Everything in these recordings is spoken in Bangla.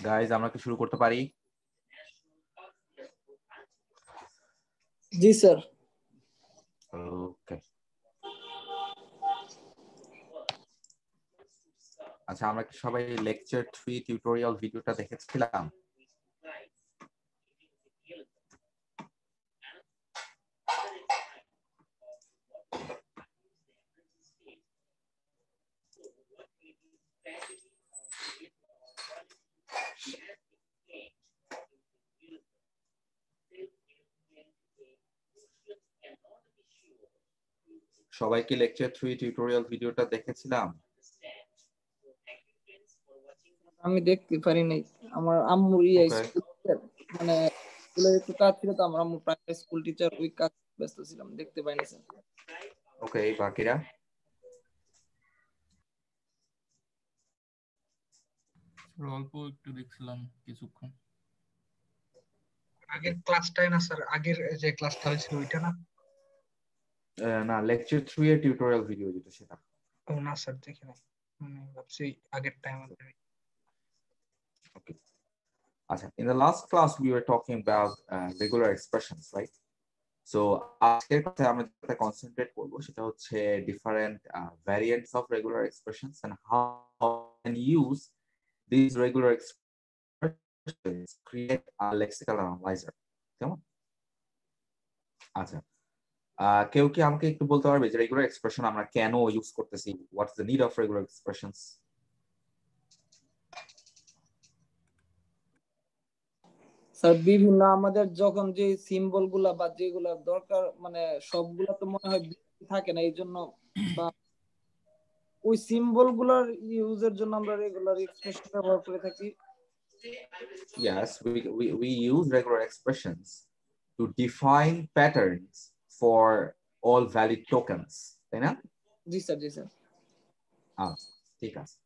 গাইজ আমরা কি শুরু করতে পারি? জি স্যার। ওকে, আচ্ছা আমরা কি সবাই লেকচার 3 টিউটোরিয়াল ভিডিওটা দেখেছিলাম? সবাই কি লেকচার 3 টিউটোরিয়াল ভিডিওটা দেখেছিলাম? আমি দেখতে পারি নাই, আমার আম্মুর মানে স্কুলের একটু কাজ ছিল, তো আমার আম্মু প্রাইভেট স্কুল টিচার, ওই কাজ ব্যস্ত ছিলাম, দেখতে পাইনি স্যার। ওকে, বাকিরা? অল্প একটু দেখছিলাম কিছুক্ষণ। আগের ক্লাসটাই না স্যার, আগের যে ক্লাসটা হয়েছিল ওইটা না? না, লেকচার 3 এর টিউটোরিয়াল ভিডিও যেটা সেটা। ও না স্যার, দেখি নাই, মানে ভাবছি আগের টাইম হবে। Okay. Acha, in the last class we were talking about regular expressions, right? So আজকের ক্লাসে আমরা যেটা কনসেন্ট্রেট করব সেটা হচ্ছে different variants of regular expressions and how we can use these regular expressions to create a lexical analyzer. কেমন? আচ্ছা, কেউ কি আমাকে একটু বলতে পারবে যে রেগুলার এক্সপ্রেশন আমরা কেন ইউজ করতেছি? What is the need of regular expressions? Sir বিভিন্ন আমাদের যখন যে সিম্বল গুলা বা যেগুলা দরকার, মানে সবগুলা তো মনে হয় থাকে না, এই জন্য বা ওই সিম্বল গুলার ইউজের জন্য আমরা রেগুলার এক্সপ্রেশন ব্যবহার করে থাকি। Yes, we use regular expressions to define patterns for all valid tokens, তাই না? জি স্যার, জি স্যার। ঠিক আছে।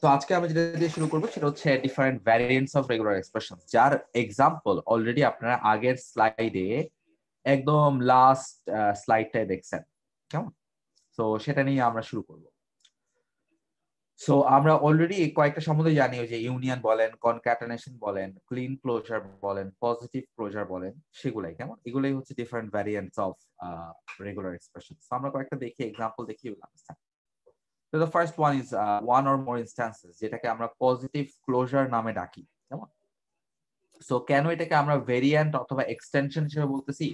তো আজকে আমরা যেটা দিয়ে শুরু করব সেটা হচ্ছে different variants of regular expression, যার এক্সাম্পল অলরেডি আপনারা আগের স্লাইডে একদম লাস্ট স্লাইডটায় দেখছেন, কেমন? তো সেটা নিয়ে আমরা শুরু করব। সো আমরা অলরেডি কয়েকটা সম্বন্ধে জানি, যে ইউনিয়ন বলেন, কনক্যাটেনেশন বলেন, ক্লিন ক্লোজার বলেন, পজিটিভ ক্লোজার বলেন, সেগুলাই কেমন, এগুলাই হচ্ছে different variants of regular expression. আমরা কয়েকটা দেখি, এক্সাম্পল দেখি। So the first one is one or more instances, যেটাকে আমরা পজিটিভ ক্লোজার নামে ডাকি, কেমন? সো কেন এটাকে আমরা ভেরিয়েন্ট অথবা এক্সটেনশন হিসেবে বলতেছি?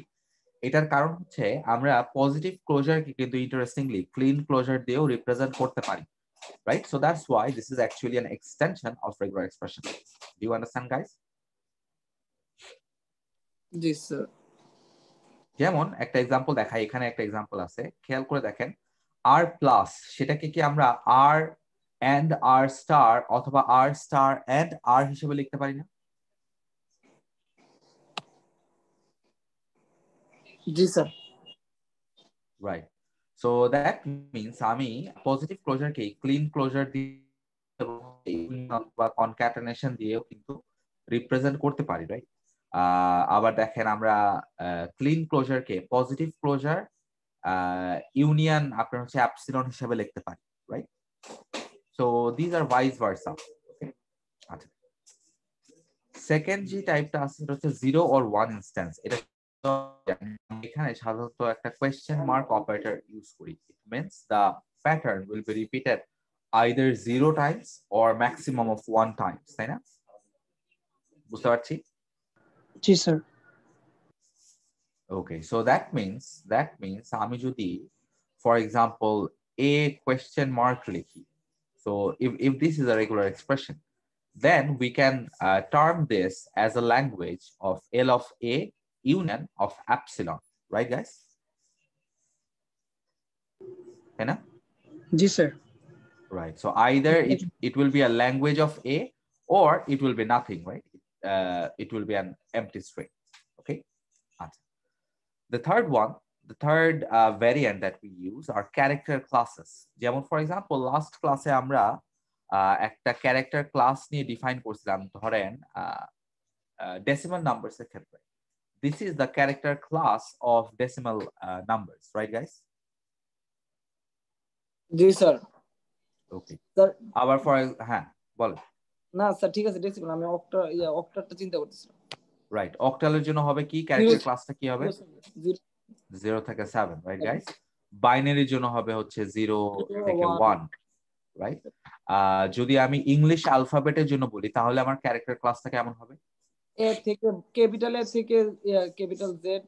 এটার কারণ হচ্ছে আমরা পজিটিভ ক্লোজারকে কিন্তু ইন্টারেস্টিংলি ক্লিন ক্লোজার দিয়েও রিপ্রেজেন্ট করতে পারি, right? So that's why this is actually an extension of regular expression. Do you understand, guys? G sir. যেমন একটা এক্সাম্পল দেখাই, এখানে একটা এক্সাম্পল আছে, খেয়াল করে দেখেন। আর প্লাস সেটাকে কি আমরা আর এন্ড আর স্টার অথবা আর স্টার এন্ড আর হিসেবে লিখতে পারি না? জি sir. Right. So that means আমি পজিটিভ ক্লোজারকে ক্লিন ক্লোজার দিয়ে বা কনক্যাটেনেশন দিয়েও কিন্তু রিপ্রেজেন্ট করতে পারি, রাইট? আবার দেখেন আমরা ক্লিন ক্লোজারকে পজিটিভ ক্লোজার ইউনিয়ন আপনার হচ্ছে অ্যাপসিলন হিসেবে লিখতে পারি, রাইট? সো দিস আর ভাইস ভার্সা। আচ্ছা, সেকেন্ড যে টাইপটা আছে সেটা হচ্ছে জিরো অর ওয়ান ইনস্ট্যান্স। এটা এখানে সাধারণত একটা কোয়েশ্চেন মার্ক অপারেটর ইউজ করি। It means the pattern will be repeated either 0 times or maximum of 1 times, তাই না? বুঝতে পারছি? জি sir. Okay, so that means আমি যদি for example a question mark লিখি, so if this is a regular expression, then we can term this as a language of L of A union of epsilon, right guys? তাই না? জি sir. Right, so either it will be a language of A or it will be nothing, right? It will be an empty string. Okay, the third variant that we use are character classes. যেমন for example last ক্লাসে আমরা একটা ক্যারেক্টার ক্লাস নিয়ে ডিফাইন করছিলাম, ধরেন decimal numbers এর ক্ষেত্রে। This is the character class of decimal numbers, right guys? G sir. Okay, sir আবার হ্যাঁ বল। না স্যার ঠিক আছে ডেসিমাল, আমি অক্টালটা চিন্তা করতেছিলাম। রাইট, অক্টালের জন্য হবে কি, ক্যারেক্টার ক্লাসটা কি হবে? 0 থেকে 7, রাইট গাইস। বাইনারির জন্য হবে হচ্ছে 0 থেকে 1, রাইট। যদি আমি ইংলিশ অ্যালফাবেটের জন্য বলি তাহলে আমার ক্যারেক্টার ক্লাসটা কেমন হবে? এ থেকে ক্যাপিটাল এ থেকে ক্যাপিটাল জেড,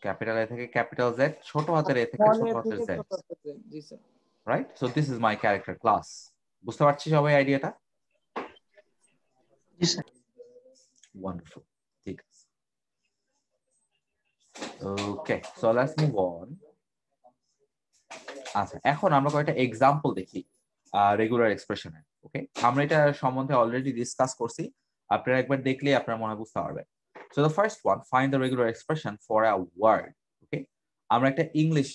ক্যাপিটাল এ থেকে ক্যাপিটাল জেড, ছোট হাতের এ থেকে ছোট হাতের Z, G sir. Right. So this is my character class. বুঝতে পারছি সবাই আইডিয়াটা? জি স্যার। ওয়ান্ডারফুল, ঠিক আছে। ওকে, সো লেটস মুভ অন। আচ্ছা, এখন আমরা কয়েকটা এক্সাম্পল দেখি রেগুলার এক্সপ্রেশনের। ওকে, আমরা এটা সম্বন্ধে অলরেডি ডিসকাস করছি, আপনারা একবার দেখলে আপনারা মনে বুঝতে পারবেন। So the first one, find the regular expression for a word. Okay, আমরা একটা ইংলিশ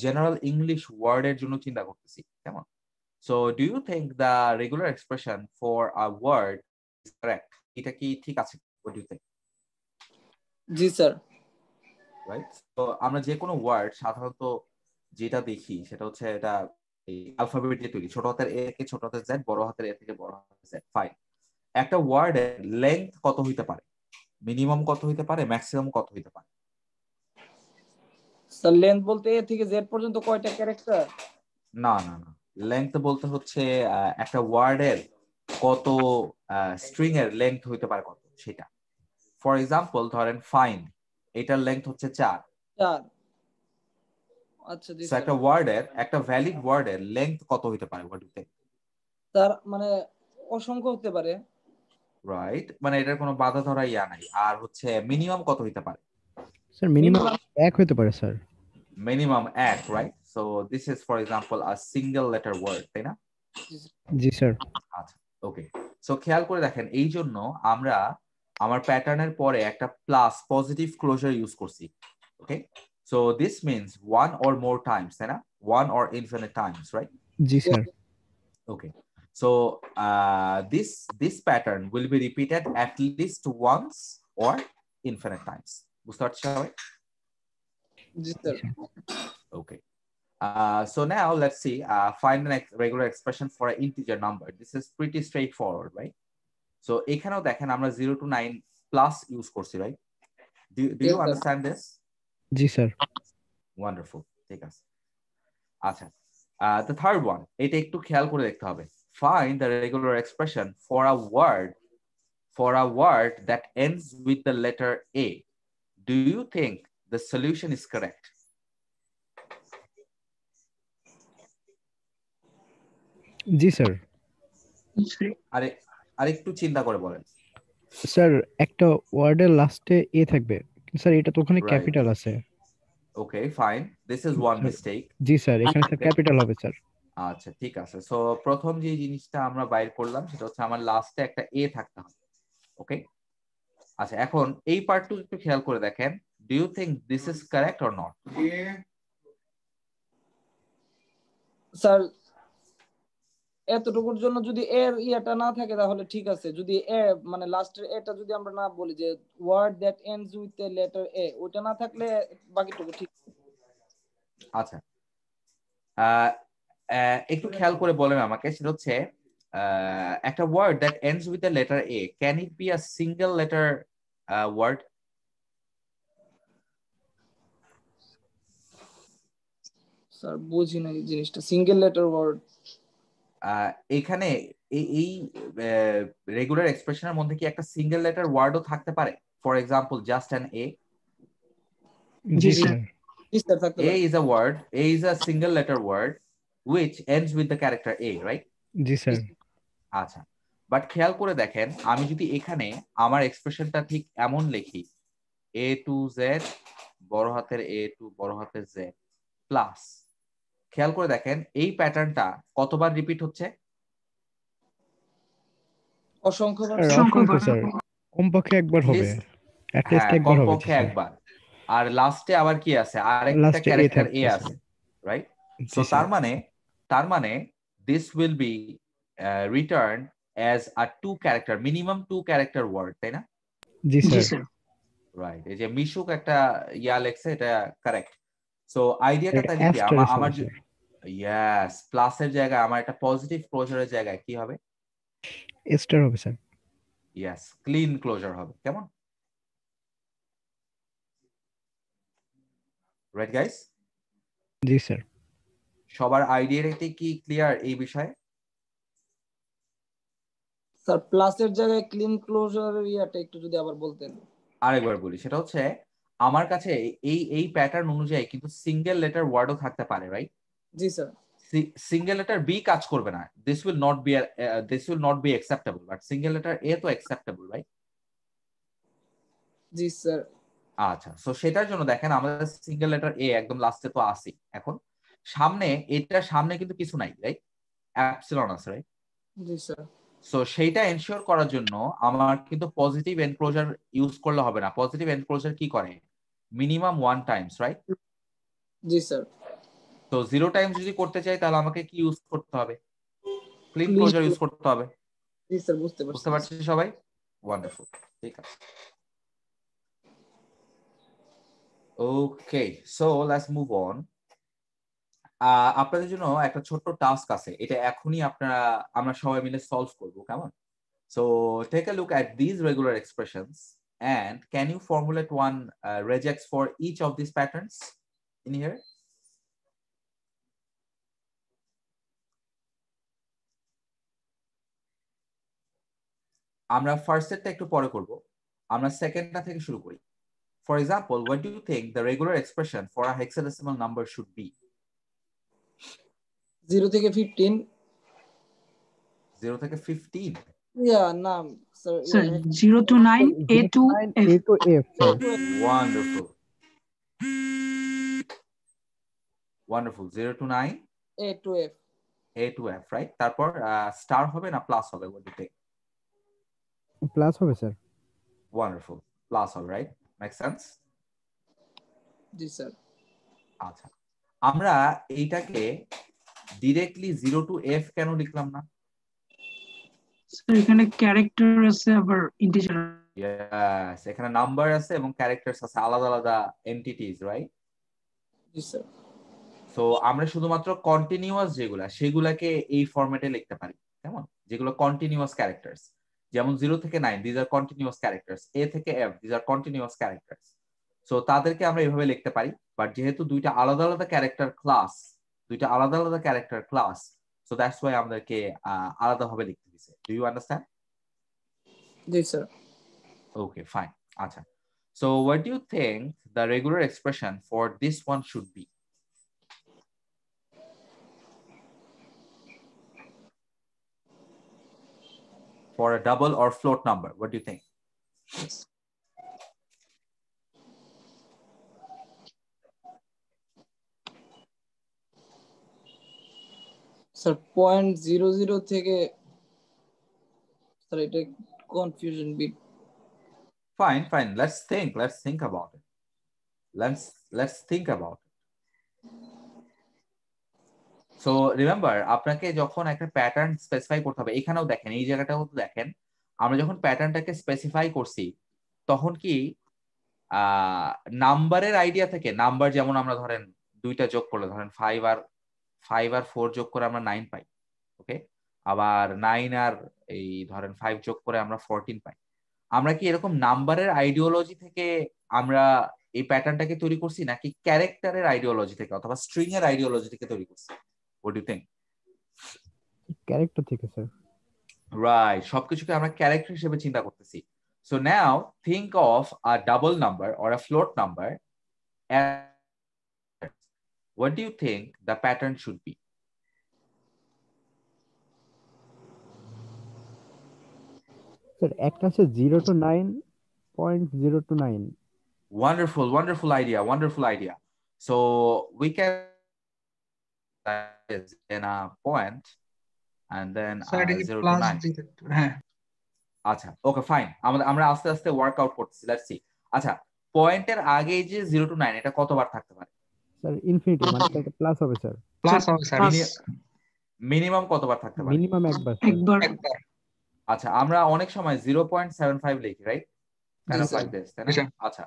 জেনারেল ইংলিশ ওয়ার্ডের জন্য চিন্তা করতেছি, কেমন? So do you think the regular expression for a word is correct? এটা কি ঠিক আছে? What do you think? জি স্যার। রাইট, তো আমরা যে কোনো ওয়ার্ড সাধারণত যেটা দেখি সেটা হচ্ছে এটা এই অ্যালফাবেট দিয়ে তৈরি, ছোট হাতের এ থেকে ছোট হাতের জেড, বড় হাতের এ থেকে বড় হাতের জেড। ফাইন, একটা ওয়ার্ডের লেংথ কত হইতে পারে? মিনিমাম কত হইতে পারে, ম্যাক্সিমাম কত হইতে পারে? স্যার লেন্থ বলতে এ থেকে জেড পর্যন্ত কয়টা ক্যারেক্টার? না না না, লেংথ বলতে হচ্ছে একটা ওয়ার্ডের কত স্ট্রিং এর লেংথ হইতে পারে কত, সেটা। ফর এক্সাম্পল ধরেন ফাইন্ড, এটার লেংথ হচ্ছে 4। 4। আচ্ছা জি স্যার। একটা ওয়ার্ডের, একটা ভ্যালিড ওয়ার্ডের লেংথ কত হইতে পারে? What do you think? Sir মানে অসংখ্য হতে পারে। রাইট, মানে এটার কোনো বাধা ধরা ইয়া নাই। আর হচ্ছে মিনিমাম কত হইতে পারে? স্যার মিনিমাম 1 হতে পারে sir. Minimum 1, right. So this is for example a single letter word, তাই না? জি স্যার। আচ্ছা, ওকে। সো খেয়াল করে দেখেন, এই জন্য আমরা আমার প্যাটার্নের পরে একটা প্লাস পজিটিভ ক্লোজার ইউজ করছি। Okay, so this means one or more times, তাই না? One or infinite times, right? জি sir. Okay, so this pattern will be repeated at least once or infinite times. বুঝতে পারছি সবাই? জি sir. Okay. So now let's see. Find an regular expression for an integer number. This is pretty straightforward, right? So এখানেও দেখেন আমরা 0 to 9 plus use করছি, right? Do you understand this? G sir. Wonderful. ঠিক আছে। আচ্ছা, the third one, এটা একটু খেয়াল করে দেখতে হবে। Find the regular expression for a word that ends with the letter A. Do you think the solution is correct? G sir. আরেকটু চিন্তা করে বলেন। স্যার একটা ওয়ার্ডের লাস্টে এ থাকবে, স্যার এটা তো ওখানে Right. ক্যাপিটাল আছে। Okay, fine. This is one mistake. G sir, এখানে স্যার ক্যাপিটাল হবে স্যার। আচ্ছা, ঠিক আছে। সো প্রথম যে জিনিসটা আমরা বাইর করলাম সেটা হচ্ছে আমার লাস্টে একটা এ থাকতে হবে। ওকে, আচ্ছা, এখন এই পার্টটুকু একটু খেয়াল করে দেখেন। Do you think this is correct or not? Sir এতটুকুর জন্য যদি এর ইয়েটা না থাকে তাহলে ঠিক আছে, যদি এ মানে লাস্টের এটা যদি আমরা না বলি যে word that ends with the letter A, ওটা না থাকলে বাকিটুকু ঠিক। আচ্ছা, একটু খেয়াল করে বলেন আমাকে, সেটা হচ্ছে একটা word that ends with the letter A, can it be a single letter word? Sir বুঝি না এই জিনিসটা, সিঙ্গেল লেটার ওয়ার্ড। এখানে এই রেগুলার এক্সপ্রেশনের মধ্যে কি একটা সিঙ্গেল লেটার ওয়ার্ডও থাকতে পারে? For example just an A. G sir. জি স্যার থাকতে A পারে। is a word, A is a single letter word which ends with the character A, right? G sir. আচ্ছা, বাট খেয়াল করে দেখেন, আমি যদি এখানে আমার এক্সপ্রেশনটা ঠিক এমন লিখি, A to Z, বড় হাতের A to বড় হাতের Z প্লাস, খেয়াল করে দেখেন এই প্যাটার্নটা কতবার রিপিট হচ্ছে? অসংখ্যবার। অসংখ্য স্যার, কমপক্ষে একবার হবে, অ্যাট লিস্ট হ্যাঁ, একবার হবে। কমপক্ষে একবার। আর লাস্টে আবার কি আছে? আরেকটা লাস্টে এ ক্যারেক্টার এ থাকছে আছে, রাইট? জি সো স্যার। তার মানে this will be returned as a two character, minimum two character word, তাই না? জি স্যার। রাইট, এই যে মিশুক একটা ইয়া লেখছে, এটা কারেক্ট। সো আইডিয়াটা এটা তাহলে কি, অ্যাস্টার আমার স্যার। ইয়েস, প্লাসের জায়গায় আমার একটা পজিটিভ ক্লোজারের জায়গায় কি হবে? স্টার হবে স্যার। ইয়েস, ক্লিন ক্লোজার হবে। কেমন? Right guys? জি স্যার। সবার আইডিয়াটি কি ক্লিয়ার এই বিষয়ে? স্যার প্লাসের জায়গায় ক্লিন ক্লোজারের ইয়াটা একটু যদি আবার বলতেন। আরেকবার বলি, সেটা হচ্ছে আমার কাছে এই প্যাটার্ন অনুযায়ী কিন্তু সিঙ্গেল লেটার ওয়ার্ডও থাকতে পারে, রাইট? জি স্যার। সিঙ্গেল লেটার বি কাজ করবে না, this will not be acceptable, but single letter A তো অ্যাকসেপ্টেবল, রাইট? জি স্যার। আচ্ছা, সো সেটার জন্য দেখেন আমাদের সিঙ্গেল লেটার এ একদম লাস্টে তো আসি। এখন সামনে, এটার সামনে কিন্তু কিছু নাই, রাইট? অ্যাপসিলন আছে, রাইট? জি স্যার। সো সেইটা এনশিওর করার জন্য আমার কিন্তু পজিটিভ এনক্লোজার ইউজ করলে হবে না। পজিটিভ এনক্লোজার কি করে? Minimum 1 times, right? জি স্যার। তো 0 টাইমস যদি করতে চাই তাহলে আমাকে কি ইউজ করতে হবে? ক্লিন Clean ক্লোজার ইউজ করতে হবে। জি স্যার, বুঝতে বুঝতে পারছি। পারছি সবাই? ওয়ান্ডারফুল, ঠিক আছে। ওকে, সো লেটস মুভ অন। আপনাদের জন্য একটা ছোট্ট টাস্ক আছে, এটা এখনই আমরা সবাই মিলে সলভ করব, কেমন? So take a look at this regular expressions and can you formulate one regex for each of these patterns in here? আমরা ফার্স্ট সেটটা একটু পরে করব, আমরা সেকেন্ডটা থেকে শুরু করি। For example, what do you think the regular expression for a hexadecimal number should be? 0 থেকে 15। 0 থেকে 15? ইয়া না sir, Sir, 0 to 9, A to F. A to F sir. Wonderful. Wonderful. 0 to 9, A to F। A to F, right? তারপর স্টার হবে না প্লাস হবে? What do you think? Plus হবে স্যার। Wonderful. Plus হবে, right? Makes sense? জি স্যার। আচ্ছা, আমরা এইটাকে ডিরেক্টলি 0 to F কেন লিখলাম না? Sir, এখানে ক্যারেক্টার আছে আবার ইন্টিজার। Yes, এখানে নাম্বার আছে এবং ক্যারেক্টারস আছে, আলাদা আলাদা এন্টিটিস, রাইট? জি স্যার। সো আমরা শুধুমাত্র কন্টিনিউয়াস সেগুলাকে এই ফরম্যাটে লিখতে পারি, কেমন? যেগুলো কন্টিনিউয়াস ক্যারেক্টারস, যেমন 0 থেকে 9 these are continuous characters, A থেকে F these are continuous characters. So তাদেরকে আমরা এইভাবে লিখতে পারি, বাট যেহেতু দুইটা আলাদা আলাদা character class, so that's why আমাদেরকে আলাদাভাবে লিখতে দিছে। Do you understand? জি স্যার। Okay, fine. আচ্ছা, so what do you think the regular expression for this one should be? For a double or float number, what do you think? Sir 0.00 থেকে স্যার এটা confusion bit. Fine. Let's think about it. Let's think about it. So remember, আপনাকে যখন একটা প্যাটার্ন স্পেসিফাই করতে হবে, এখানেও দেখেন, এই জায়গাটাও দেখেন, আমরা যখন প্যাটার্নটাকে স্পেসিফাই করছি তখন কি নাম্বারের আইডিয়া থেকে, নাম্বার যেমন আমরা ধরেন দুইটা যোগ করলে, ধরেন 5 আর 4 যোগ করে আমরা 9 পাই, ওকে? আবার 9 আর এই ধরেন 5 যোগ করে আমরা 14 পাই। আমরা কি এরকম নাম্বারের আইডিওলজি থেকে আমরা এই প্যাটার্নটাকে তৈরি করছি, নাকি ক্যারেক্টারের আইডিওলজি থেকে অথবা স্ট্রিং এর আইডিওলজি থেকে তৈরি করছি? What do you think? Character থেকে স্যার। রাইট, সবকিছুকে আমরা ক্যারেক্টার হিসেবে চিন্তা করতেছি। So now think of a double number or a float number. What do you think the pattern should be? Sir একটা আছে 0 to 9.029। Wonderful idea. So we can in a point and then sir এটা কি 0 to প্লাস 9. হ্যাঁ আচ্ছা, ওকে, ফাইন। আমরা আস্তে আস্তে ওয়ার্কআউট করতেছি, লেটস সি। আচ্ছা, পয়েন্টের আগে যে 0 to 9 এটা কতবার থাকতে পারে? স্যার ইনফিনিটি, মানে এটা প্লাস হবে স্যার। প্লাস হবে স্যার। মিনিমাম কতবার থাকতে পারে? মিনিমাম একবার স্যার। একবার। আচ্ছা, আমরা অনেক সময় 0.75 লিখি, right? Kind of G, like this, তাই জি, না? স্যার। আচ্ছা,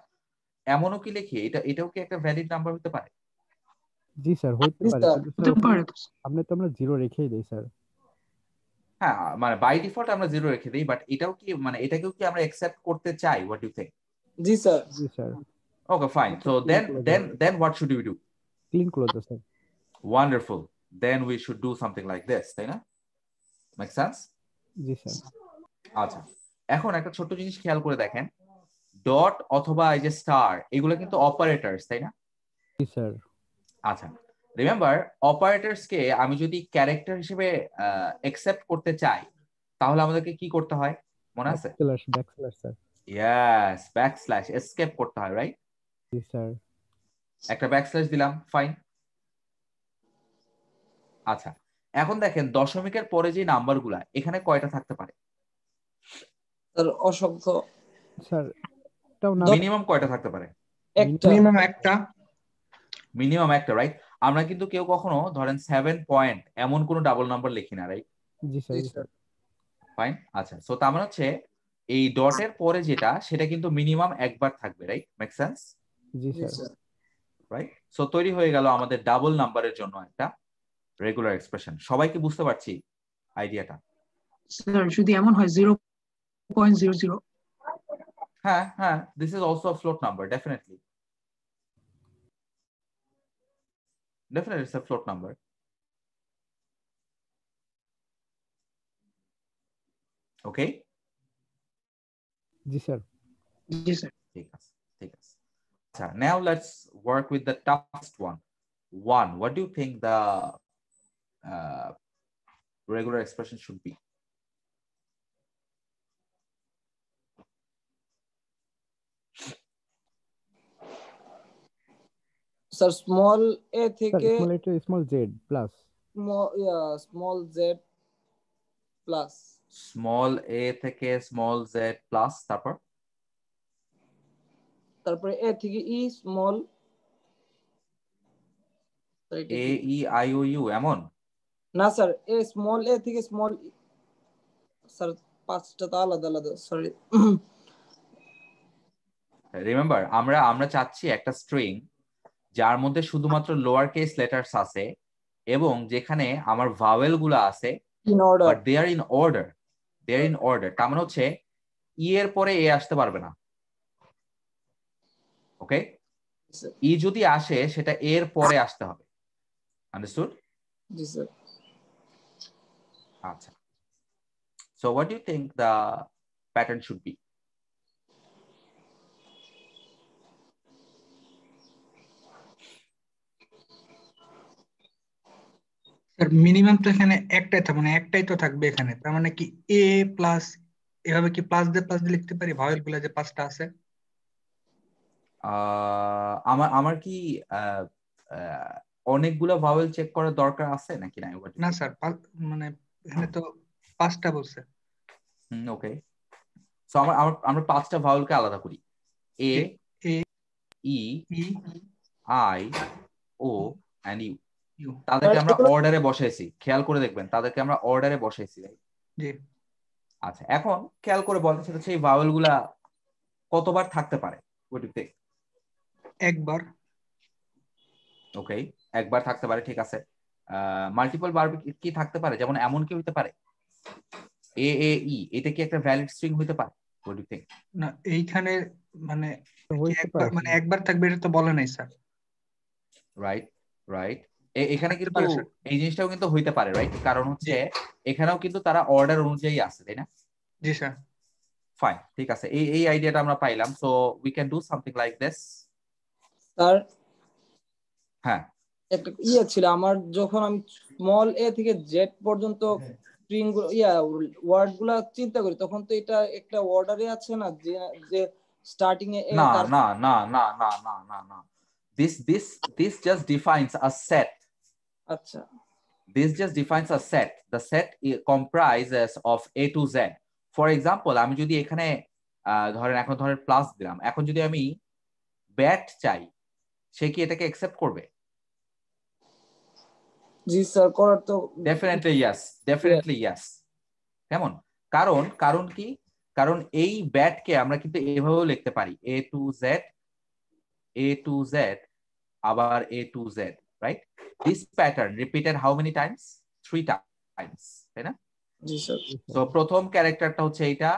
এমনও কি লিখি এটাও কি একটা ভ্যালিড নাম্বার হতে পারে? জি স্যার, হইতে জি পারে, স্যার। কিন্তু হতে স্যার পারে। আপনি তো আমরা 0 রেখেই দেই স্যার। হ্যাঁ মানে বাই ডিফল্ট আমরা 0 রেখে দিই, বাট এটাও কি মানে এটাকেও কি আমরা অ্যাকসেপ্ট করতে চাই? What you think? জি স্যার। জি sir, okay fine, so then what should we do? Clean করে দাও স্যার। Wonderful, then we should do something like this, তাই না? Make sense? জি স্যার। আচ্ছা, এখন একটা ছোট্ট জিনিস খেয়াল করে দেখেন, ডট অথবা এই যে স্টার এগুলো কিন্তু অপারেটরস, তাই না? জি স্যার। আচ্ছা, রিমেম্বার অপারেটরস কে আমি যদি ক্যারেক্টার হিসেবে অ্যাকসেপ্ট করতে চাই তাহলে আমাদেরকে কি করতে হয় মনে আছে? Backslash sir. Yes, backslash escape করতে হয়, রাইট? জি স্যার। একটা ব্যাকস্ল্যাশ দিলাম, ফাইন। আচ্ছা, এখন দেখেন দশমিকের পরে যে নাম্বারগুলা এখানে কয়টা থাকতে পারে? স্যার অসংখ্য। স্যার এটাও না, মিনিমাম কয়টা থাকতে পারে? একটা। মিনিমাম একটা। মিনিমাম একটা, রাইট? আমরা কিন্তু কেউ কখনো ধরেন 7 পয়েন্ট এমন কোনো ডাবল নাম্বার লিখি না, রাইট? জি স্যার। জি জি স্যার। স্যার। ফাইন। আচ্ছা, সো তার মানে হচ্ছে এই ডটের পরে যেটা সেটা কিন্তু মিনিমাম একবার থাকবে, রাইট? Make sense? জি জি স্যার। স্যার। রাইট, সো তৈরি হয়ে গেল আমাদের ডাবল নাম্বারের জন্য একটা রেগুলার এক্সপ্রেশন। সবাই কি বুঝতে পারছি আইডিয়াটা? স্যার যদি এমন হয় 0.00, হ্যাঁ হ্যাঁ, this is also a float number, definitely it's a float number. Okay, জি স্যার। জি স্যার। ঠিক আছে ঠিক আছে। আচ্ছা, now let's work with the toughest one. What do you think the regular expression should be? Sir small A sir থেকে small letter small Z plus small Z plus, small A থেকে স্মল জেড প্লাস, তারপরে এ থেকে E small A E I O you এমন? না স্যার, এ স্মল এ থেকে স্মল, স্যার পাঁচটা তো আলাদা আলাদা, সরি। রিমেম্বার আমরা চাচ্ছি একটা স্ট্রিং যার মধ্যে শুধুমাত্র লোয়ার কেস লেটার্স আছে এবং যেখানে আমার ভাওয়েল গুলো আছে in order. But they are in order. তার মানে হচ্ছে ই এর পরে এ আসতে পারবে না। ওকে, ই যদি আসে সেটা এর পরে আসতে হবে। আন্ডারস্টুড? জি স্যার। আচ্ছা, so what do you think the pattern should be? Sir minimum তো এখানে একটাই থাকবে, মানে একটাই তো থাকবে এখানে, তার মানে কি এ প্লাস, এভাবে কি প্লাস দিয়ে লিখতে পারি ভাওয়েল গুলা যে পাঁচটা আছে? আমার আমার কি আহ, আহ, অনেকগুলো ভাওয়েল চেক করার দরকার আছে নাকি নাই? না স্যার, মানে এখানে তো পাঁচটা বলছে। ওকে, সো আমরা পাঁচটা ভাওয়েলকে আলাদা করি। A, A E, E I, O and U. U. তাদেরকে আমরা অর্ডারে বসাইছি, খেয়াল করে দেখবেন তাদেরকে আমরা অর্ডারে বসাইছি। জি। আচ্ছা, এখন খেয়াল করে বলেন সেটা হচ্ছে এই ভাওয়েল গুলা কতবার থাকতে পারে? একবার। ওকে, একবার থাকতে পারে, ঠিক আছে। মাল্টিপল বার কি থাকতে পারে? যেমন এমন কি হইতে পারে এ এ ই, এটা কি একটা ভ্যালিড স্ট্রিং হইতে পারে? না এইখানে মানে কি হইতে একবার, পারে মানে একবার থাকবে এটা তো বলে নাই স্যার। রাইট রাইট, এখানে থাকতে কিন্তু পারে স্যার। এই জিনিসটাও কিন্তু হইতে পারে, রাইট? কারণ হচ্ছে এখানেও কিন্তু তারা অর্ডার অনুযায়ী আছে, তাই না? জি স্যার। ফাইন, ঠিক আছে, এই আইডিয়াটা আমরা পাইলাম। So we can do something like this. Sir হ্যাঁ, একটা ছিল আমার, যখন আমি স্মল এ থেকে জেড পর্যন্ত স্ট্রিং ওয়ার্ড গুলা চিন্তা করি, তখন তো এটা একটা অর্ডারে আছে না, যে স্টার্টিং এ না তার। না না না না না না না, this just defines a set. আচ্ছা, This just defines a set. The set comprises of A to Z. For example, আমি যদি এখানে ধরেন প্লাস দিলাম, এখন যদি আমি ব্যাট চাই, সে কি এটাকে অ্যাকসেপ্ট করবে? জি স্যার, করার তো ডেফিনেটলি ইয়েস। কেমন? কারণ কি? কারণ এই ব্যাটকে আমরা কিন্তু এভাবেও লিখতে পারি A to Z আবার A to Z, right? This pattern repeated how many times? 3 times, তাই না? জি স্যার। সো প্রথম ক্যারেক্টারটা হচ্ছে এইটা,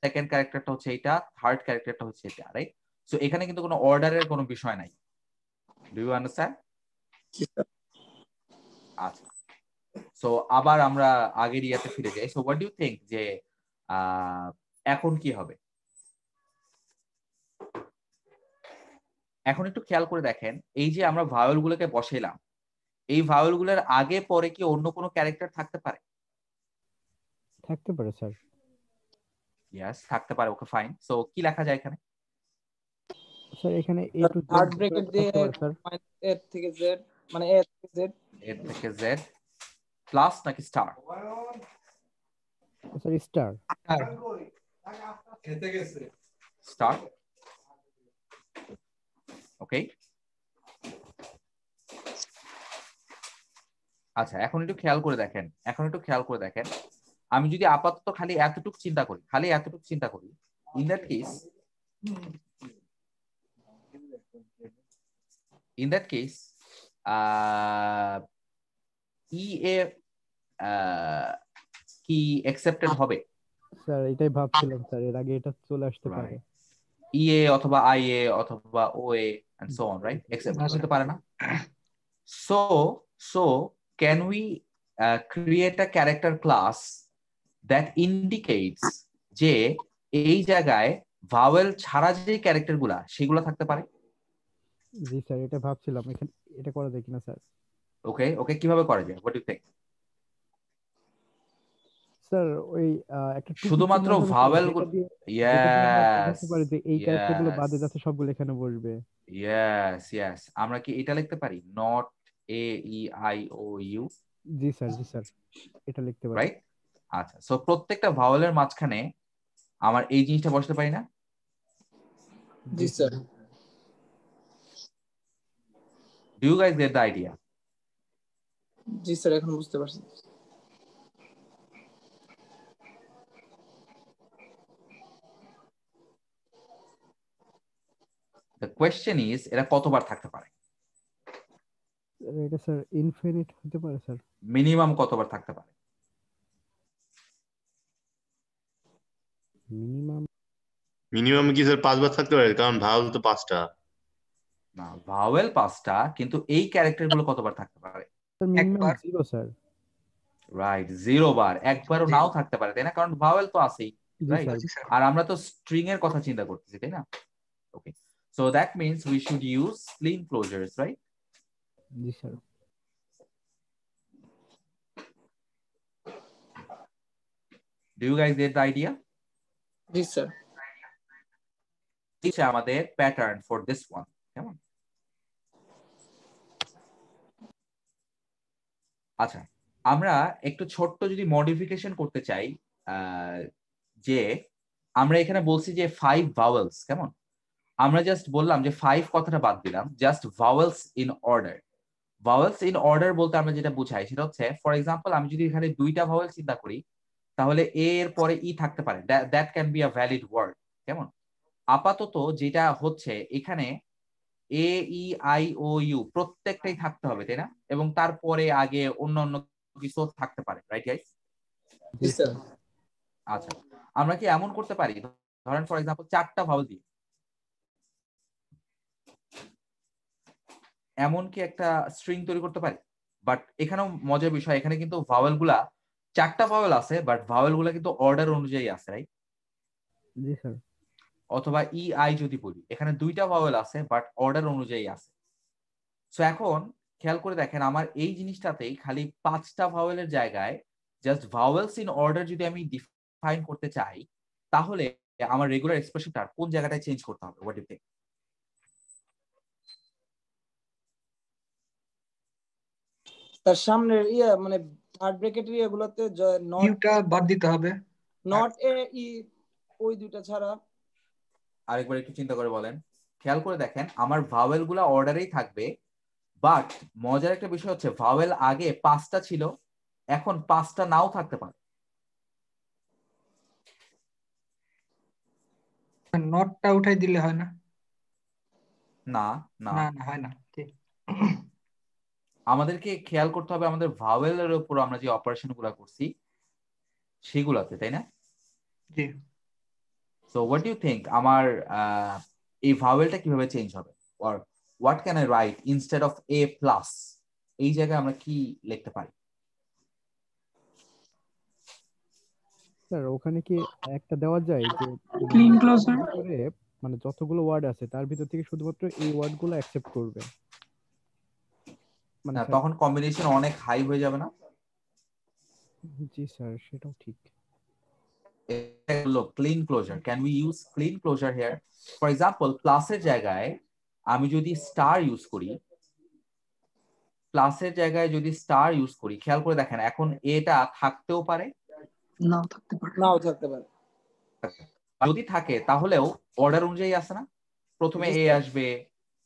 সেকেন্ড ক্যারেক্টারটা হচ্ছে এইটা, থার্ড ক্যারেক্টারটা হচ্ছে এটা, রাইট? সো এখানে কিন্তু কোনো অর্ডারের কোনো বিষয় নাই। Do you understand? জি স্যার। আচ্ছা, সো আবার আমরা আগের ইয়াতে ফিরে যাই। So what do you think যে এখন কি হবে? এখন একটু খেয়াল করে দেখেন, এই যে আমরা ভাওয়েল গুলোকে বসাইলাম, এই ভাওয়েল গুলোর আগে পরে কি অন্য কোনো ক্যারেক্টার থাকতে পারে? থাকতে পারে স্যার। ইয়েস, থাকতে পারে। ওকে, ফাইন। সো কি লেখা যায় এখানে? স্যার এখানে এ টু জেড থার্ড ব্র্যাকেট দিয়ে থাকতে পারে স্যার। এ থেকে জেড, মানে এ থেকে জেড। এ থেকে জেড প্লাস নাকি স্টার? Sir star. আর স্টার, ওকে। আচ্ছা, এখন একটু খেয়াল করে দেখেন, আমি যদি আপাতত খালি এতটুকু চিন্তা করি, ইন দ্যাট কেস ই এ কি অ্যাকসেপ্টেড হবে? স্যার এটাই ভাবছিলাম স্যার, এর আগে এটা চলে আসতে পারে। ইএ অথবা আইএ অথবা O A and so on, right? Accept হতে পারে না। So so can we create a character class that indicates যে এই জায়গায় ভাওয়েল ছাড়া যে ক্যারেক্টার গুলা সেগুলো থাকতে পারে? জি স্যার, এটা ভাবছিলাম এখানে এটা করা যায় কিনা স্যার। ওকে ওকে, কিভাবে করা যায়? What do you think? Sir ওই একটা টুপি শুধুমাত্র চিহ্ন আছে না স্যার, ভাওয়েল যেটা গুলো, দিয়ে আমরা ইয়েস বোঝাতে পারি যে এই ক্যারেক্টার গুলো ইয়েস বাদে যাচ্ছে সবগুলো এখানে বসবে। ইয়েস ইয়েস, আমরা কি এটা লিখতে পারি? Not A E I O U, জি স্যার, জি স্যার, এটা লিখতে পারি। রাইট? আচ্ছা, সো প্রত্যেকটা ভাওয়েলের মাঝখানে আমার এই জিনিসটা বসতে পারি না? জি sir. Do you guys get the idea? জি স্যার, এখন বুঝতে পারছি। দ্য কোয়েশ্চেন ইজ, এরা কতবার থাকতে পারে? এটা স্যার ইনফিনিট হতে পারে স্যার। মিনিমাম কতবার থাকতে পারে? মিনিমাম মিনিমাম কি স্যার 5 বার থাকতে পারে, কারণ ভাওয়াল তো 5টা। না, ভাওয়েল 5টা, কিন্তু এই ক্যারেক্টার গুলো কতবার থাকতে পারে? স্যার মিনিমাম একবার। 0 স্যার। রাইট, 0 বার। একবারও নাও থাকতে পারে, তাই না? কারণ ভাওয়েল তো আছেই, জি রাইট? স্যার। জি স্যার। আর আমরা তো স্ট্রিং এর কথা চিন্তা করতেছি, তাই না? Okay, so that means we should use spleen closures, right? জি sir. Do you guys get the idea? জি স্যার। দিচ্ছে আমাদের প্যাটার্ন ফর দিস ওয়ান, কেমন? আচ্ছা, আমরা একটু ছোট্ট যদি মডিফিকেশন করতে চাই, যে আমরা এখানে বলছি যে 5 ভাওয়েলস, কেমন? আমরা জাস্ট বললাম যে 5 কথাটা বাদ দিলাম, just vowels in order. Vowels in order বলতে আমরা যেটা বুঝাই সেটা হচ্ছে, ফর এক্সাম্পল আমি যদি এখানে 2টা ভাওয়েল চিন্তা করি, তাহলে এ এর পরে ই থাকতে পারে, that can be a valid word, কেমন? আপাতত যেটা হচ্ছে এখানে এ ই আই ও ইউ প্রত্যেকটাই থাকতে হবে, তাই না? এবং তারপরে আগে অন্যান্য কিছু থাকতে পারে, রাইট গাইস? জি স্যার। আচ্ছা, আমরা কি এমন করতে পারি, ধরেন ফর এক্সাম্পল 4টা ভাওয়েল দিয়ে এমন কি একটা স্ট্রিং তৈরি করতে পারি? বাট এখানেও মজার বিষয়, এখানে কিন্তু ভাওয়েল গুলা 4টা ভাওয়েল আছে, বাট ভাওয়েল গুলা কিন্তু অর্ডার অনুযায়ী আছে, রাইট? জি স্যার। অথবা ই আই যদি বলি, এখানে 2টা ভাওয়েল আছে বাট অর্ডার অনুযায়ী আছে। সো এখন খেয়াল করে দেখেন, আমার এই জিনিসটাতেই খালি 5টা ভাওয়েলের জায়গায় জাস্ট ভাওয়েলস ইন অর্ডার যদি আমি ডিফাইন করতে চাই, তাহলে আমার রেগুলার এক্সপ্রেশনটা কোন জায়গাটায় চেঞ্জ করতে হবে? What do you think? তার সামনের মানে থার্ড ব্র্যাকেটের ইয়েগুলোতে নট ইউটা বাদ দিতে হবে। নট এ ই, ওই দুইটা ছাড়া। আরেকবার একটু চিন্তা করে বলেন, খেয়াল করে দেখেন, আমার ভাওয়েল গুলা অর্ডারেই থাকবে, বাট মজার একটা বিষয় হচ্ছে ভাওয়েল আগে 5টা ছিল, এখন 5টা নাও থাকতে পারে। নটটা উঠাই দিলে হয় না? না না, না না, হয় না, ঠিক। আমাদেরকে খেয়াল করতে হবে আমাদের ভাওয়েলের উপর আমরা যে অপারেশন গুলা করছি সেগুলাতে, তাই না? জি so what do you think আমার এই ভাওয়েলটা কিভাবে চেঞ্জ হবে, or what can I write instead of A plus? এই জায়গায় আমরা কি লিখতে পারি? স্যার ওখানে কি একটা দেওয়া যায় যে ক্লিন ক্লোজার। ভিতরে মানে যতগুলো ওয়ার্ড আছে তার ভিতর থেকে শুধুমাত্র এই ওয়ার্ড গুলো অ্যাকসেপ্ট করবে, মানে না, স্যার? তখন কম্বিনেশন অনেক হাই হয়ে যাবে না? জি স্যার, সেটাও ঠিক। Look, clean closure. Can we use clean closure here? For example, প্লাসের জায়গায় আমি যদি স্টার ইউজ করি, প্লাসের জায়গায় যদি স্টার ইউজ করি, খেয়াল করে দেখেন এখন এটা থাকতেও পারে, নাও থাকতে পারে। নাও থাকতে পারে। যদি থাকে তাহলেও অর্ডার অনুযায়ী আসে না? প্রথমে এ আসবে,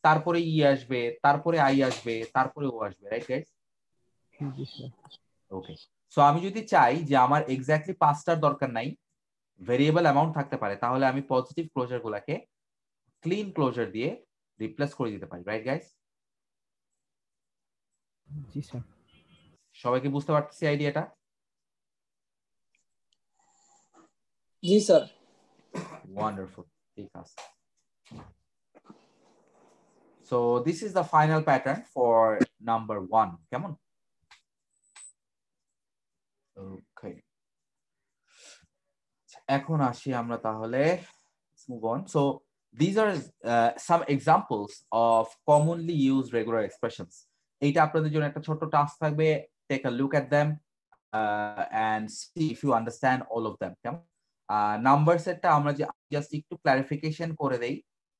তারপরে ই আসবে, তারপরে আই আসবে, তারপরে ও আসবে, রাইট গাইস? জি স্যার। ওকে, সো আমি যদি চাই যে আমার এক্স্যাক্টলি 5টার দরকার নাই, ভেরিয়েবল অ্যামাউন্ট থাকতে পারে, তাহলে আমি পজিটিভ ক্লোজার গুলাকে ক্লিন ক্লোজার দিয়ে রিপ্লেস করে দিতে পারি, রাইট গাইস? জি স্যার। সবাইকে বুঝতে পারতেছি আইডিয়াটা? জি স্যার। ওয়ান্ডারফুল, ঠিক আছে। So this is the final pattern for number 1. কেমন? Okay. এখন আসি আমরা তাহলে, let's move on. So these are some examples of commonly used regular expressions. এইটা আপনাদের জন্য একটা ছোট টাস্ক থাকবে, take a look at them and see if you understand all of them. কেমন? নাম্বার সেটটা আমরা জাস্ট একটু ক্লারিফিকেশন করে দেই,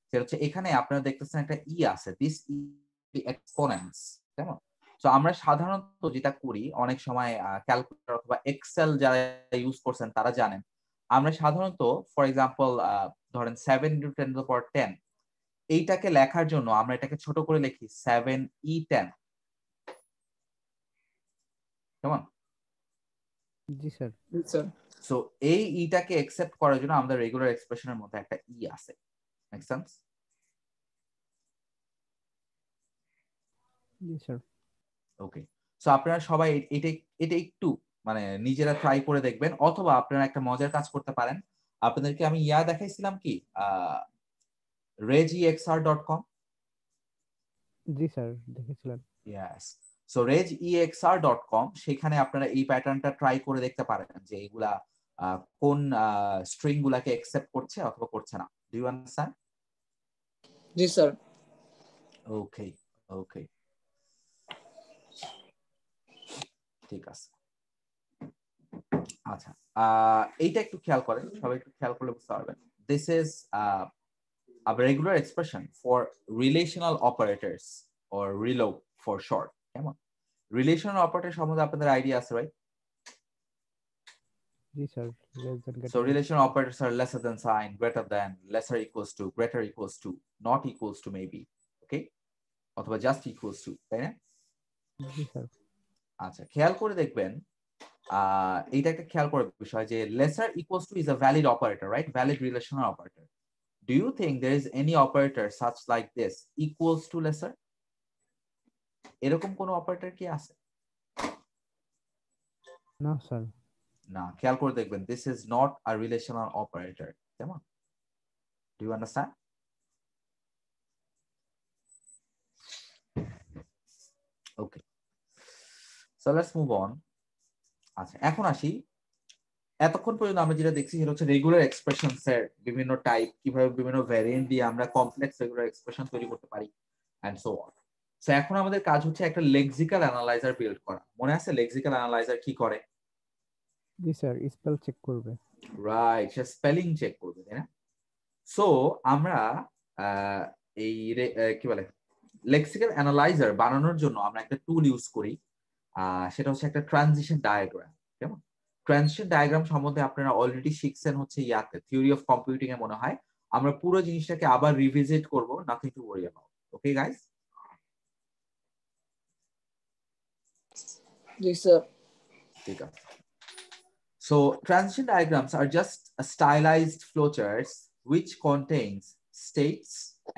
সেটা হচ্ছে এখানে আপনারা দেখতেছেন একটা ই আছে, দিস ই এক্সপোনেন্টস, কেমন? সো আমরা সাধারণত যেটা করি অনেক সময় ক্যালকুলেটর অথবা এক্সেল যারা ইউজ করছেন তারা জানেন, আমরা সাধারণত ফর এক্সাম্পল ধরেন 7 × 10⁻10 এইটাকে লেখার জন্য আমরা এটাকে ছোট করে লিখি 7e10, কেমন? জি স্যার। জি স্যার। সো এই ইটাকে একসেপ্ট করার জন্য আমাদের রেগুলার এক্সপ্রেশনের মধ্যে একটা ই আছে, মেক সেন্স? জি স্যার। ওকে, সো আপনারা সবাই এটা এটা একটু মানে নিজেরা ট্রাই করে দেখবেন, অথবা আপনারা একটা মজার কাজ করতে পারেন, আপনাদেরকে আমি দেখাইছিলাম কি regexr.com? জি স্যার, দেখেছিলেন। ইয়েস, সো regexr.com, সেখানে আপনারা এই প্যাটার্নটা ট্রাই করে দেখতে পারেন যে এগুলা কোন স্ট্রিং গুলাকে একসেপ্ট করছে অথবা করছে না। Do you understand? জি স্যার। ওকে ওকে, ঠিক আছে। আচ্ছা, এইটা একটু খেয়াল করেন, সবাই একটু খেয়াল করলে বুঝতে পারবেন। This is a regular expression for relational operators or RELO for short. কেমন? রিলেশনাল অপারেটর সম্বন্ধে আপনাদের আইডিয়া আছে, রাইট? জি sir. Less than, So relational operators are lesser than sign, greater than, lesser equals to, greater equals to, not equals to maybe, okay? অথবা just equals to, তাই না? জি স্যার। আচ্ছা, খেয়াল করে দেখবেন এইটা একটা খেয়াল করার বিষয় যে lesser equals to is a valid operator, right? Valid relational operator. Do you think there is any operator such like this, equals to lesser? এরকম কোন অপারেটর কি আছে? না স্যার। না, খেয়াল করে দেখবেন, this is not a relational operator, কেমন? Do you understand? Okay, so let's move on. আচ্ছা, এখন আসি, এতক্ষণ পর্যন্ত আমরা যেটা দেখছি সেটা হচ্ছে রেগুলার এক্সপ্রেশনস এর বিভিন্ন টাইপ, কিভাবে বিভিন্ন ভ্যারিয়েন্ট দিয়ে আমরা কমপ্লেক্স রেগুলার এক্সপ্রেশন তৈরি করতে পারি এন্ড সো অন। সো এখন আমাদের কাজ হচ্ছে একটা লেক্সিক্যাল অ্যানালাইজার বিল্ড করা। মনে আছে লেক্সিক্যাল অ্যানালাইজার কি করে? জি স্যার, স্পেল চেক করবে। রাইট, সে স্পেলিং চেক করবে, তাই না? সো আমরা এই কি বলে লেক্সিক্যাল অ্যানালাইজার বানানোর জন্য আমরা একটা টুল ইউজ করি, সেটা হচ্ছে একটা ট্রানজিশন ডায়াগ্রাম। কেমন? ট্রানজিশন ডায়াগ্রাম সম্বন্ধে আপনারা অলরেডি শিখছেন হচ্ছে ইয়াতে থিওরি অফ কম্পিউটিং এ মনে হয়। আমরা পুরো জিনিসটাকে আবার রিভিজিট করব, nothing to worry about. Okay guys? জি স্যার। ঠিক আছে। So transition diagrams are just a stylized flowcharts which contains states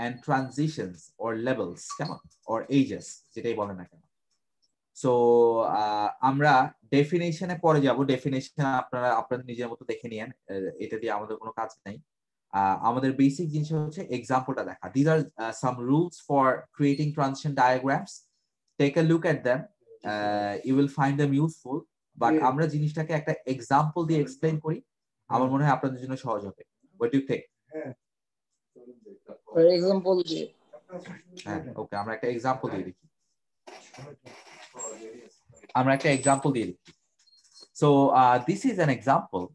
and transitions or levels, কেমন? or ages, যেটাই বলেন না কেন। সো আমরা ডেফিনেশনে পরে যাব। ডেফিনেশন আপনারা আপনাদের নিজের মতো দেখে নিয়েন, এটা দিয়ে আমাদের কোনো কাজ নাই। আমাদের বেসিক জিনিস হচ্ছে এক্সাম্পলটা দেখা। These are some rules for creating transition diagrams. Take a look at them. You will find them useful. But আমরা জিনিসটাকে একটা এক্সাম্পল দিয়ে এক্সপ্লেইন করি, আমার মনে হয় আপনাদের জন্য সহজ হবে। What do you think? Example দিয়ে। হ্যাঁ, ওকে, আমরা একটা এক্সাম্পল দিয়ে দেখি। আমরা একটা এক্সাম্পল দিয়ে দেখি। So this is an example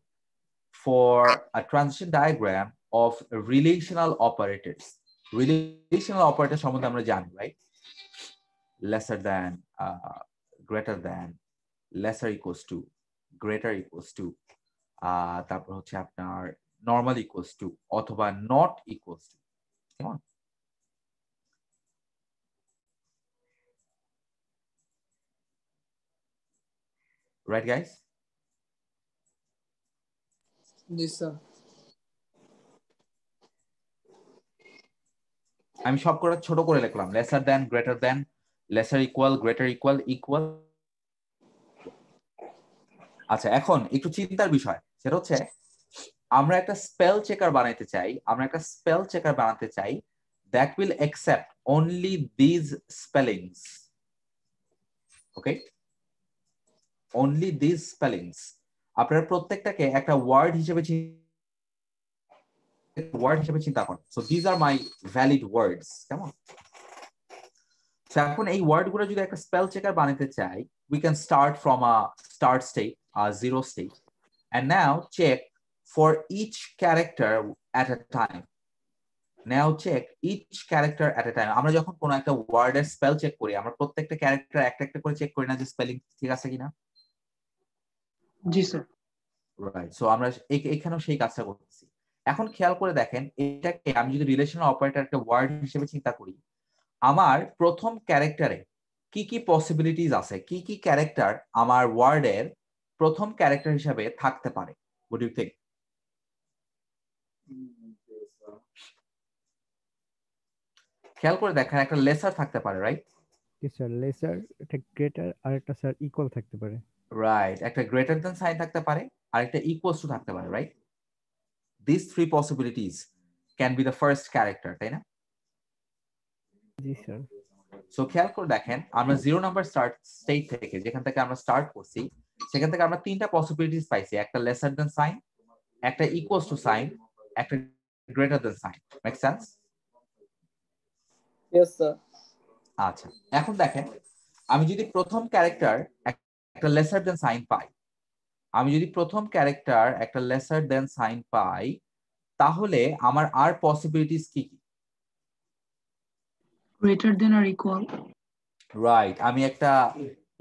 for a transition diagram of relational operators. Relational operator সম্বন্ধে আমরা জানি, right? Lesser than, greater than, lesser equals to, greater equals to, তারপর হচ্ছে আপনার normal equals to অথবা not equals to, কেমন? Right guys? জি স্যার। আমি সব করে ছোট করে লিখলাম, lesser than, greater than, lesser equal, greater equal, equal। আচ্ছা, এখন একটু চিন্তার বিষয়, সেটা হচ্ছে আমরা একটা স্পেল চেকার বানাতে চাই। আমরা একটা স্পেল চেকার বানাতে চাই that will accept only these spellings. Okay? Only these spellings. আপনারা প্রত্যেকটাকে একটা ওয়ার্ড হিসেবে চিন্তা করেন। So these are my valid words. কেমন? So এখন এই ওয়ার্ডগুলো যদি একটা স্পেল চেকার বানাতে চাই, we can start from a start state, a zero state, and now check for each character at a time. Now check each character at a time. আমরা যখন কোনো একটা ওয়ার্ডের স্পেল চেক করি, আমরা প্রত্যেকটা ক্যারেক্টার একটা একটা করে চেক করি না যে স্পেলিং ঠিক আছে কিনা? জি স্যার। রাইট। সো আমরা এখানেও সেই কাজটা করতেছি। এখন খেয়াল করে দেখেন, এটাকে আমি যদি রিলেশনাল অপারেটর একটা ওয়ার্ড হিসেবে চিন্তা করি, আমার প্রথম ক্যারেক্টারে কি কি পসিবিলিটিস আছে, কি কি ক্যারেক্টার আমার ওয়ার্ডের প্রথম ক্যারেক্টার হিসেবে থাকতে পারে? What do you think? খেয়াল করে দেখেন, একটা লেসার থাকতে পারে, রাইট? জি স্যার, লেসার, একটা গ্রেটার আর একটা স্যার ইকুয়াল থাকতে পারে। রাইট, একটা গ্রেটার দ্যান সাইন থাকতে পারে আর একটা ইকুয়ালস টু থাকতে পারে, right? These three possibilities can be the first character, তাই না? জি স্যার। সো খেয়াল করে দেখেন, আমরা 0 নাম্বার স্টার্ট স্টেট থেকে, যেখান থেকে আমরা স্টার্ট করছি, সেখান থেকে আমরা তিনটা পসিবিলিটিস পাইছি। একটা লেসার দ্যান সাইন, একটা ইকুয়ালস টু সাইন, একটা greater than sign. Make sense? Yes sir. আচ্ছা, এখন দেখেন, আমি যদি প্রথম ক্যারেক্টার একটা লেসার দ্যান সাইন পাই, আমি যদি প্রথম ক্যারেক্টার একটা লেসার দ্যান সাইন পাই, তাহলে আমার আর পসিবিলিটিস কি কি? গ্রেটার দেন আর ইকুয়াল। রাইট, আমি একটা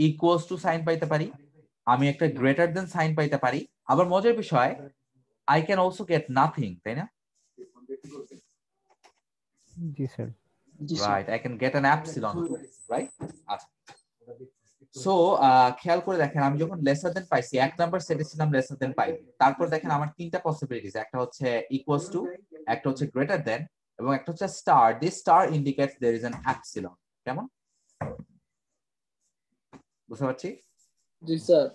ইকুয়ালস টু সাইন পাইতে পারি, আমি একটা গ্রেটার দেন সাইন পাইতে পারি, আবার মজার বিষয়, I can also get nothing, তাই না? জি sir. Right, I can get an epsilon, right? আচ্ছা, সো খেয়াল করে দেখেন, আমি যখন লেসার দেন পাইছি, এক নাম্বার সেটে ছিলাম লেসার দেন পাই, তারপর দেখেন আমার তিনটা পসিবিলিটিস, একটা হচ্ছে ইকুয়ালস টু, একটা হচ্ছে গ্রেটার দেন, এবং একটা হচ্ছে star. This star indicates there is an epsilon. কেমন? বুঝতে পারছি? জি স্যার।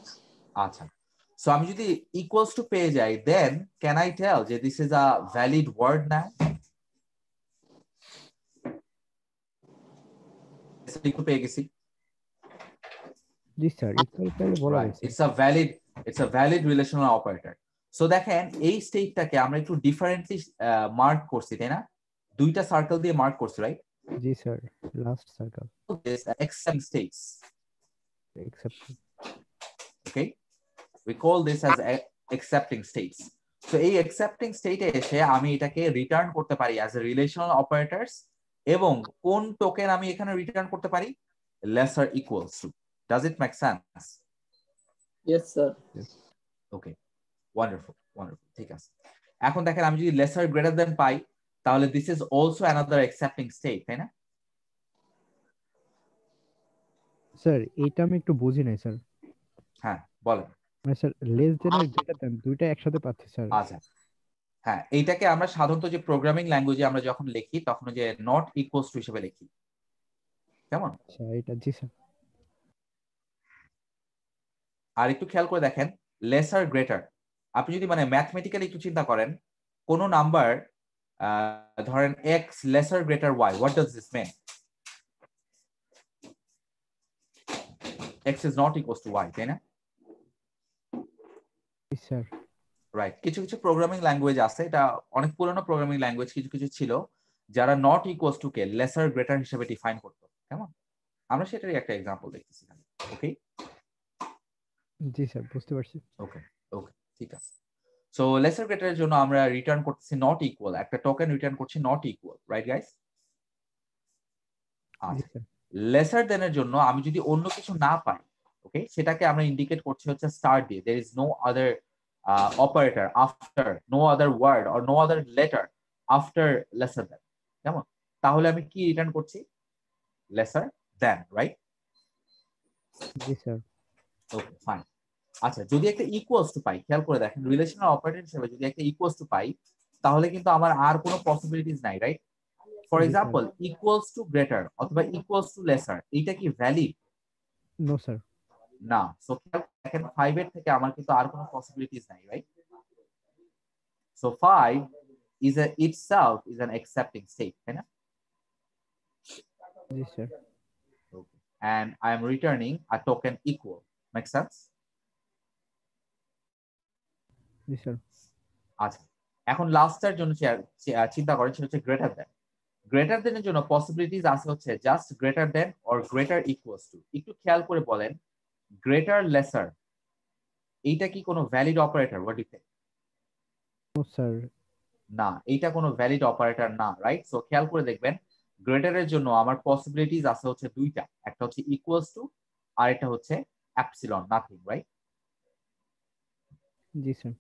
আচ্ছা, সো আমি যদি ইকুয়ালস টু পেয়ে যাই, দেন ক্যান আই টেল যে this is a valid word now? Equal পেয়ে গেছি। জি স্যার, ইকুয়াল পেলে বলা রাইট, যাচ্ছে। It's a valid relational operator. So দেখেন, এই স্টেটটাকে আমরা একটু ডিফারেন্টলি মার্ক করছি, তাই না? দুইটা সার্কেল দিয়ে মার্ক করছি, রাইট? জি sir, last circle. Accepting states. Accepting. Okay, we call this as accepting states. So এই accepting state এ এসে আমি এটাকে রিটার্ন করতে পারি as a relational operators, এবং কোন টোকেন আমি এখানে রিটার্ন করতে পারি? Lesser equals to. Does it make sense? Yes sir. Okay, wonderful, ঠিক আছে। এখন দেখেন, আমি যদি lesser greater than পাই, তাহলে this is also another accepting state, তাই না? স্যার, এইটা আমি একটু বুঝি নাই স্যার। হ্যাঁ, বলেন। মানে স্যার, লেস দেন আর গ্রেটার দেন দুইটা একসাথে পাচ্ছি স্যার। আচ্ছা, হ্যাঁ, এইটাকে আমরা সাধারণত যে প্রোগ্রামিং ল্যাঙ্গুয়েজে আমরা যখন লিখি, তখন যে নট ইকুয়ালস টু হিসেবে লিখি, কেমন? আচ্ছা, এটা জি স্যার। আর একটু খেয়াল করে দেখেন লেসার গ্রেটার, আপনি যদি মানে ম্যাথমেটিক্যালি একটু চিন্তা করেন, কোন নাম্বার ধরেন X lesser greater Y, what does this mean? X is not equal to Y, তাই না? জি স্যার। রাইট, কিছু কিছু প্রোগ্রামিং ল্যাঙ্গুয়েজ আছে, এটা অনেক পুরনো প্রোগ্রামিং ল্যাঙ্গুয়েজ কিছু কিছু ছিল যারা নট ইকুয়াল টু কে লেসার গ্রেটার হিসেবে ডিফাইন করতো, কেমন? আমরা সেটারই একটা এক্সাম্পল দেখতেছি। ওকে জি স্যার, বুঝতে পারছি। ওকে ওকে ঠিক আছে। সো লেসার গ্রেটারের জন্য আমরা রিটার্ন করতেছি নট ইকুয়াল, একটা টোকেন রিটার্ন করছি নট ইকুয়াল, রাইট গাইস? জি আচ্ছা, স্যার। লেসার দেনের জন্য আমি যদি অন্য কিছু না পাই, ওকে, সেটাকে আমরা ইন্ডিকেট করছি হচ্ছে স্টার দিয়ে, there is no other operator after, no other word or no other letter after lesser than, কেমন? তাহলে আমি কি রিটার্ন করছি? Lesser than, right? জি স্যার। Okay fine. আচ্ছা, যদি একটা ইকুয়ালস টু পাই, খেয়াল করে দেখেন রিলেশনাল অপারেটর হিসেবে যদি একটা ইকুয়ালস টু পাই, তাহলে কিন্তু আমার আর কোনো পসিবিলিটিস নাই, রাইট? ফর জি sir. Example equals to greater অথবা ইকুয়ালস টু লেসার, এইটা কি ভ্যালিড? No sir. না। সো দেখেন 5 এর থেকে আমার কিন্তু আর কোনো পসিবিলিটিস নাই, right? So 5 is a itself is an accepting state, তাই না? জি sir. Okay. And I am returning a token equal. Make sense? G sir. আচ্ছা, এখন লাস্টের জন্য চিন্তা করেন সেটা হচ্ছে গ্রেটার দেন। গ্রেটার দেনের জন্য পসিবিলিটিস আছে হচ্ছে just greater than or greater equals to. একটু খেয়াল করে বলেন গ্রেটার লেসার এইটা কি কোনো valid operator? What do you think? No sir. না, এইটা কোনো ভ্যালিড অপারেটর না, রাইট? সো খেয়াল করে দেখবেন গ্রেটারের জন্য আমার পসিবিলিটিস আছে হচ্ছে দুইটা, একটা হচ্ছে ইকুয়ালস টু আর একটা হচ্ছে অ্যাপসিলন, নাথিং, রাইট? জি sir.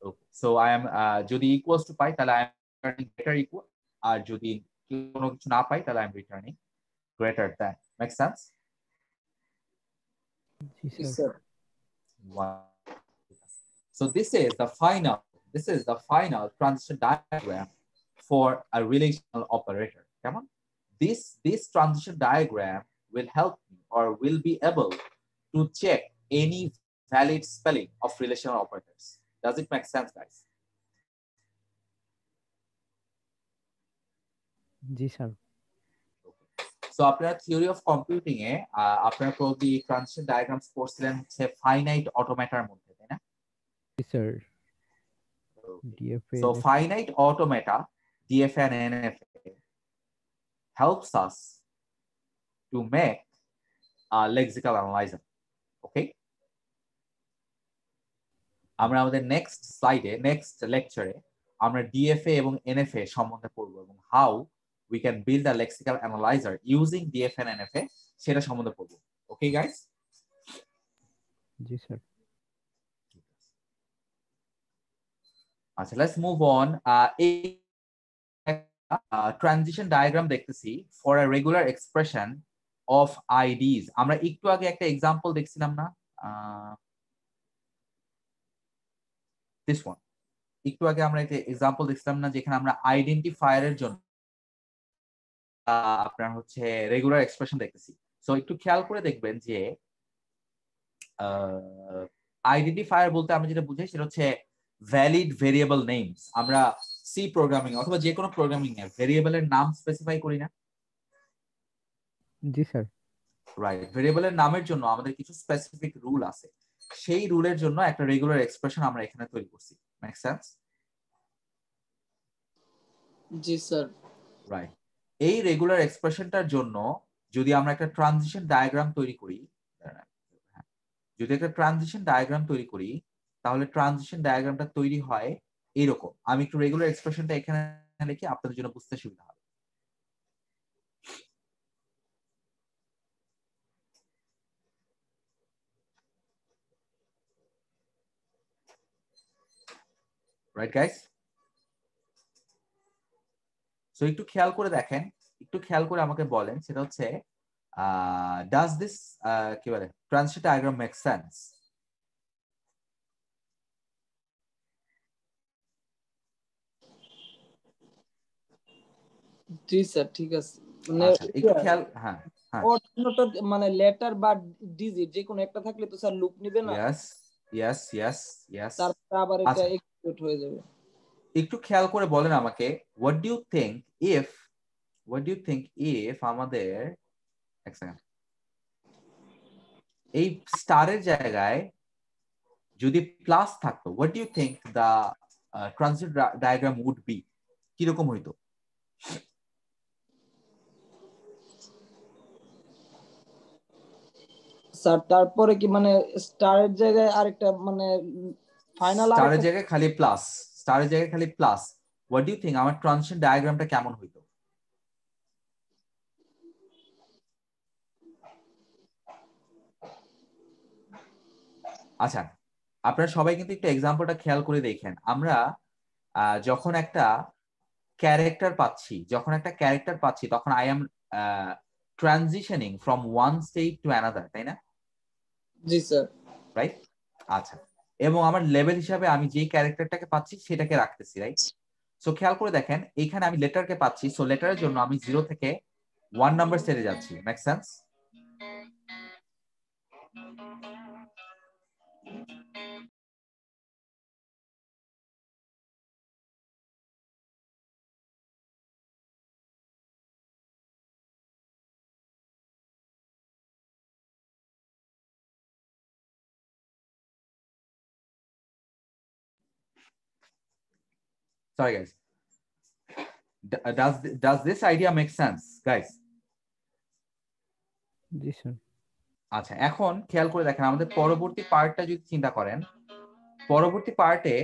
Okay, so I am যদি ইকুয়ালস টু পাই তাহলে I am returning greater equal, আর যদি কোনো কিছু না পাই তাহলে I am returning greater than. Make sense? জি জি sir. Sir. So this is the final transition diagram for a relational operator. Come on. This transition diagram will help me or will be able to check any valid spelling of relational operators. Does it make sense, guys? G sir. So আপনারা থিওরি অফ কম্পিউটিং এ আপনারা প্রবলি ট্রানজিশন ডায়াগ্রামস পড়ছিলেন হচ্ছে ফাইনাইট অটোমেটার মধ্যে, তাই না? জি sir. DFA So finite automata, DFA and NFA, helps us to make a lexical analyzer. Okay? আমরা আমাদের নেক্সট স্লাইডে, নেক্সট লেকচারে আমরা ডিএফএ এবং এনএফএ সম্বন্ধে পড়বো এবং how we can build a lexical analyser using DFA and NFA, সেটা সম্বন্ধে পড়বো। Okay guys? জি স্যার। আচ্ছা, লেটস মুভ অন। এই ট্রানজিশন ডায়াগ্রাম দেখতেছি for a regular expression of IDs. আমরা একটু আগে একটা এক্সাম্পল দেখছিলাম না? This one. একটু আগে আমরা একটা এক্সাম্পল দেখছিলাম না যেখানে আমরা আইডেন্টিফায়ারের জন্য আপনার হচ্ছে রেগুলার এক্সপ্রেশন দেখতেছি। সো একটু খেয়াল করে দেখবেন যে আইডেন্টিফায়ার বলতে আমরা যেটা বুঝাই সেটা হচ্ছে ভ্যালিড ভেরিয়েবল নেমস। আমরা সি প্রোগ্রামিং অথবা যে কোনো প্রোগ্রামিং এ ভেরিয়েবলের নাম স্পেসিফাই করি না? জি স্যার। রাইট, ভেরিয়েবলের নামের জন্য আমাদের কিছু স্পেসিফিক রুল আছে, সেই রুলের জন্য একটা রেগুলার এক্সপ্রেশন আমরা এখানে তৈরি করছি। Make sense? জি স্যার। রাইট, এই রেগুলার এক্সপ্রেশনটার জন্য যদি আমরা একটা ট্রানজিশন ডায়াগ্রাম তৈরি করি, তাহলে ট্রানজিশন ডায়াগ্রামটা তৈরি হয় এরকম। আমি একটু রেগুলার এক্সপ্রেশনটা এখানে লিখি আপনাদের জন্য বুঝতে সুবিধা হবে। Right guys? সো একটু খেয়াল করে দেখেন, একটু খেয়াল করে আমাকে বলেন সেটা হচ্ছে ডাজ দিস কি বলে ট্রানজিশন ডায়াগ্রাম মেক সেন্স? জি স্যার, ঠিক আছে। মানে আচ্ছা, একটু খেয়াল, হ্যাঁ হ্যাঁ ওর জন্য তো মানে লেটার বা ডিজিট যে কোনো একটা থাকলে তো স্যার লুপ নিবে না, ইয়েস ইয়েস ইয়েস ইয়েস। তারপরে আবার এটা আচ্ছা এক্সিকিউট হয়ে যাবে। একটু খেয়াল করে বলেন আমাকে, what do you think if আমাদের এক সেকেন্ড, এই স্টারের জায়গায় যদি প্লাস থাকতো, what do you think the transit diagram would be, কিরকম হইতো? স্যার তারপরে কি মানে স্টারের জায়গায় আরেকটা মানে ফাইনাল স্টারের আরেকটা জায়গায় খালি প্লাস, স্টারের জায়গায় খালি plus, what do you think আমার ট্রানজিশন ডায়াগ্রামটা কেমন হইতো? আচ্ছা আপনারা সবাই কিন্তু একটু এক্সাম্পলটা খেয়াল করে দেখেন, আমরা যখন একটা ক্যারেক্টার পাচ্ছি তখন I am transitioning from one state to another, তাই না? জি স্যার। রাইট। আচ্ছা এবং আমার লেভেল হিসাবে আমি যেই ক্যারেক্টারটাকে পাচ্ছি সেটাকে রাখতেছি, রাইট? সো খেয়াল করে দেখেন এখানে আমি লেটারকে পাচ্ছি, সো লেটারের জন্য আমি 0 থেকে 1 নাম্বার স্টেজে যাচ্ছি, make sense? Sorry guys, does this idea make sense guys? G sir. আচ্ছা এখন খেয়াল করে দেখেন আমাদের পরবর্তী পার্টটা যদি চিন্তা করেন, পরবর্তী পার্টে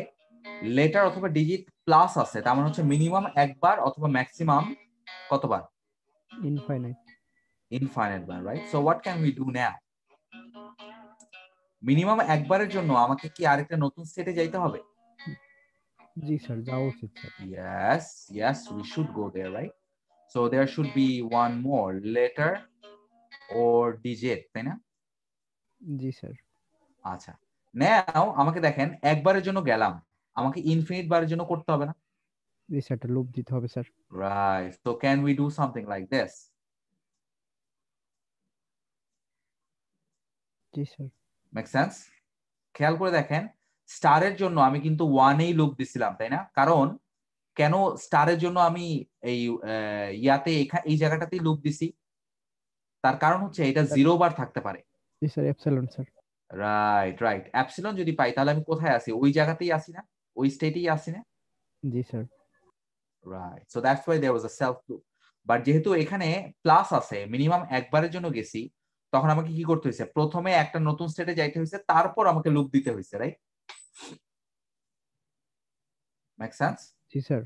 লেটার অথবা ডিজিট প্লাস আছে, তার মানে হচ্ছে মিনিমাম একবার অথবা ম্যাক্সিমাম কতবার? Infinite bar, right? So what can we do now? Minimum একবারের জন্য আমাকে কি আরেকটা নতুন স্টেটে যাইতে হবে? জি স্যার, যাওয়া উচিত sir. Yes, we should go there, right? So there should be one more letter or digit, তাই না? জি স্যার। আচ্ছা নাও আমাকে দেখেন একবারের জন্য গেলাম, আমাকে ইনফিনিট বারের জন্য করতে হবে না? জি স্যার, একটা লুপ দিতে হবে sir. Right. So can we do something like this? G sir. Make sense? খেয়াল করে দেখেন স্টারের জন্য আমি কিন্তু 1-এই লুপ দিছিলাম, তাই না? কারণ কেন স্টারের জন্য আমি এই এই জায়গাটাতেই লুপ দিছি? তার কারণ হচ্ছে এটা 0 বার থাকতে পারে। জি sir, epsilon sir. Right. Epsilon যদি পাই তাহলে আমি কোথায় আছি? ওই জায়গাতেই আছি না? ওই স্টেটেই আছি না? জি sir. Right. So that's why there was a self loop. But যেহেতু এখানে প্লাস আছে, মিনিমাম একবারের জন্য গেছি, তখন আমাকে কি করতে হয়েছে? প্রথমে একটা নতুন স্টেটে যাইতে হয়েছে, তারপর আমাকে লুপ দিতে হয়েছে, রাইট? Make sense? জি স্যার।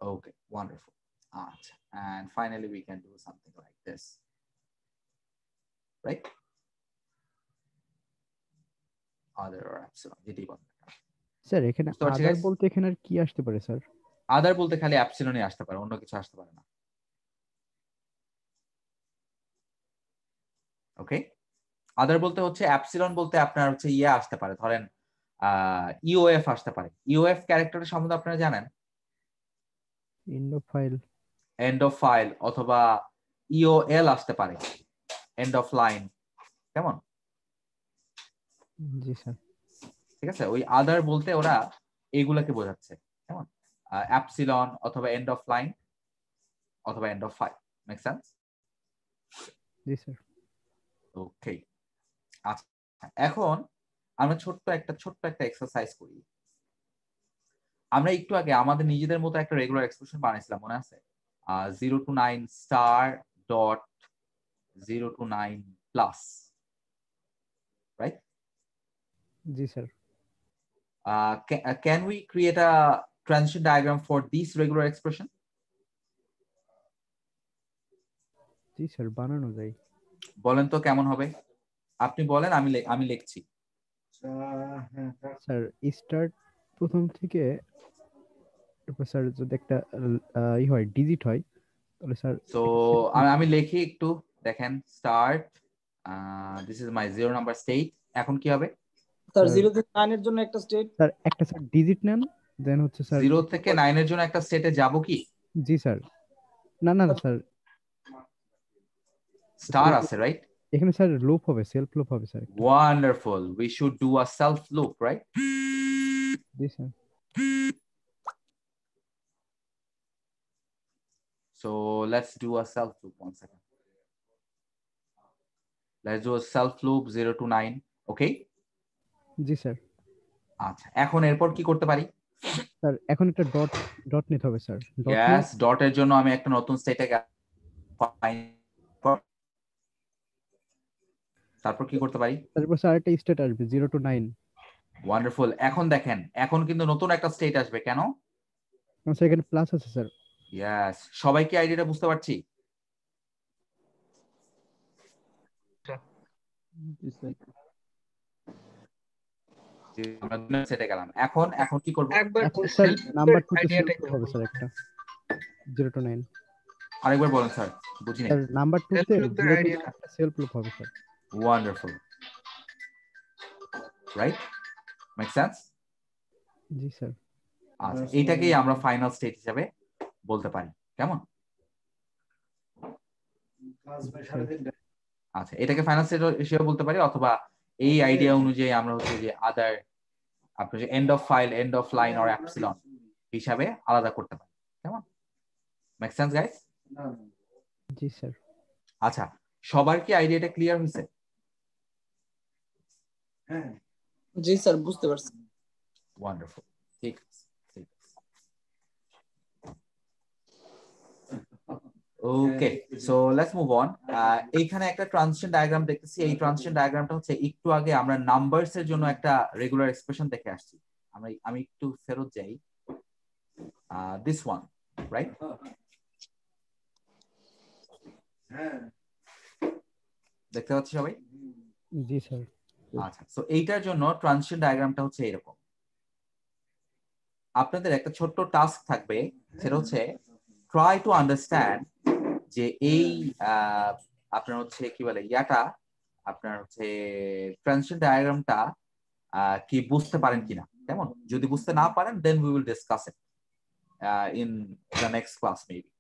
Okay, wonderful. আচ্ছা, and finally we can do something like this, right? Other or epsilon, যেটাই বলেন। স্যার এখানে বুঝতে পারছি আদার guys? বলতে এখানে আর কি আসতে পারে স্যার? আদার বলতে খালি অ্যাপসিলনই আসতে পারে, অন্য কিছু আসতে পারে না। ওকে, আদার বলতে হচ্ছে অ্যাপসিলন বলতে আপনার হচ্ছে ইয়ে আসতে পারে, ধরেন ইওএফ আসতে পারে। ইওএফ ক্যারেক্টারের সম্বন্ধে আপনারা জানেন? And of file. End of file অথবা ইওএল আসতে পারে, এন্ড অফ লাইন, কেমন? জি স্যার। ঠিক আছে, ওই আদার বলতে ওরা এইগুলাকে বোঝাচ্ছে, কেমন? অ্যাপসিলন অথবা এন্ড অফ লাইন অথবা end of file. Make sense? জি স্যার। ওকে, আচ্ছা এখন আমরা ছোট্ট একটা এক্সারসাইজ করি। আমরা একটু আগে আমাদের নিজেদের মতো একটা রেগুলার এক্সপ্রেশন বানাইছিলাম, মনে আছে? 0 to 9 star dot 0 to 9 plus, right? G sir. Can we create a transition diagram for this regular expression? G sir, বানানো যায়। বলেন তো কেমন হবে? আপনি বলেন, আমি লিখছি। স্যার স্টার্ট প্রথম থেকে স্যার যদি একটা হয় ডিজিট হয় তাহলে স্যার সো আমি লিখি একটু, দেখেন start, this is my 0 number state. এখন কি হবে? স্যার 0 থেকে 9 এর জন্য একটা স্টেট। স্যার একটা স্যার ডিজিট নেন, দেন হচ্ছে স্যার 0 থেকে 9 এর জন্য একটা স্টেটে যাব কি? জি স্যার। না স্যার, স্টার আছে, রাইট? এখানে স্যার লুপ হবে, সেলফ লুপ হবে sir. Wonderful, we should do a self loop, right? জি sir. So let's do a self loop. 1 second. Let's do a self loop 0 to 9. Okay? G sir. আচ্ছা, এখন এরপর কি করতে পারি? স্যার এখন একটা ডট নিতে হবে স্যার। ডট Yes, ডটের জন্য আমি একটা নতুন স্টেটে তারপর কি করতে পারি? তারপর স্যার একটা স্টেট আসবে 0 to 9। ওয়ান্ডারফুল। এখন দেখেন, এখন কিন্তু নতুন একটা স্টেট আসবে। কেন? স্যার এখানে প্লাস আছে স্যার। ইয়েস, সবাই কি আইডিয়াটা বুঝতে পারছি? জি স্যার। আমরা সেটে গেলাম। এখন কি করব? একবার আচ্ছা স্যার self নাম্বার 2 তে আইডিয়াটা সেলফ হবে স্যার একটা 0 to 9। আরেকবার বলেন স্যার, বুঝিনি। স্যার নাম্বার 2 self তে loop 0 to আইডিয়াটা 9 একটা সেলফ লুপ হবে sir. Wonderful, right? Make sense? জি স্যার। আচ্ছা, এইটাকেই আমরা ফাইনাল স্টেট হিসেবে বলতে পারি। কেমন? আচ্ছা, এটাকে ফাইনাল স্টেট হিসেবে বলতে পারি, অথবা এই আইডিয়া অনুযায়ী আমরা হচ্ছে যে আদার আপনার যে end of file, end of line or epsilon হিসাবে আলাদা করতে পারি। কেমন? Make sense guys? জি স্যার। আচ্ছা, সবার কি আইডিয়াটা ক্লিয়ার হয়েছে? জি স্যার, বুঝতে পারছি। ওয়ান্ডারফুল, ঠিক আছে, ঠিক আছে। ওকে, সো লেটস মুভ অন। এইখানে একটা ট্রানজিশন ডায়াগ্রাম দেখতেছি। এই ট্রানজিশন ডায়াগ্রামটা হচ্ছে একটু আগে আমরা নাম্বারস এর জন্য একটা রেগুলার এক্সপ্রেশন দেখে আসছি। আমি একটু ফেরত যাই। This one, right? দেখতে পাচ্ছি সবাই? জি স্যার। আচ্ছা, সো এইটার জন্য ট্রানজিশন ডায়াগ্রামটা হচ্ছে এরকম। আপনাদের একটা ছোট্ট টাস্ক থাকবে, সেটা হচ্ছে ট্রাই টু আন্ডারস্ট্যান্ড যে এই আপনার হচ্ছে কি বলে ইয়াটা, আপনার হচ্ছে ট্রানজিশন ডায়াগ্রামটা কি বুঝতে পারেন কিনা। কেমন? যদি বুঝতে না পারেন then we will discuss it in the next class maybe.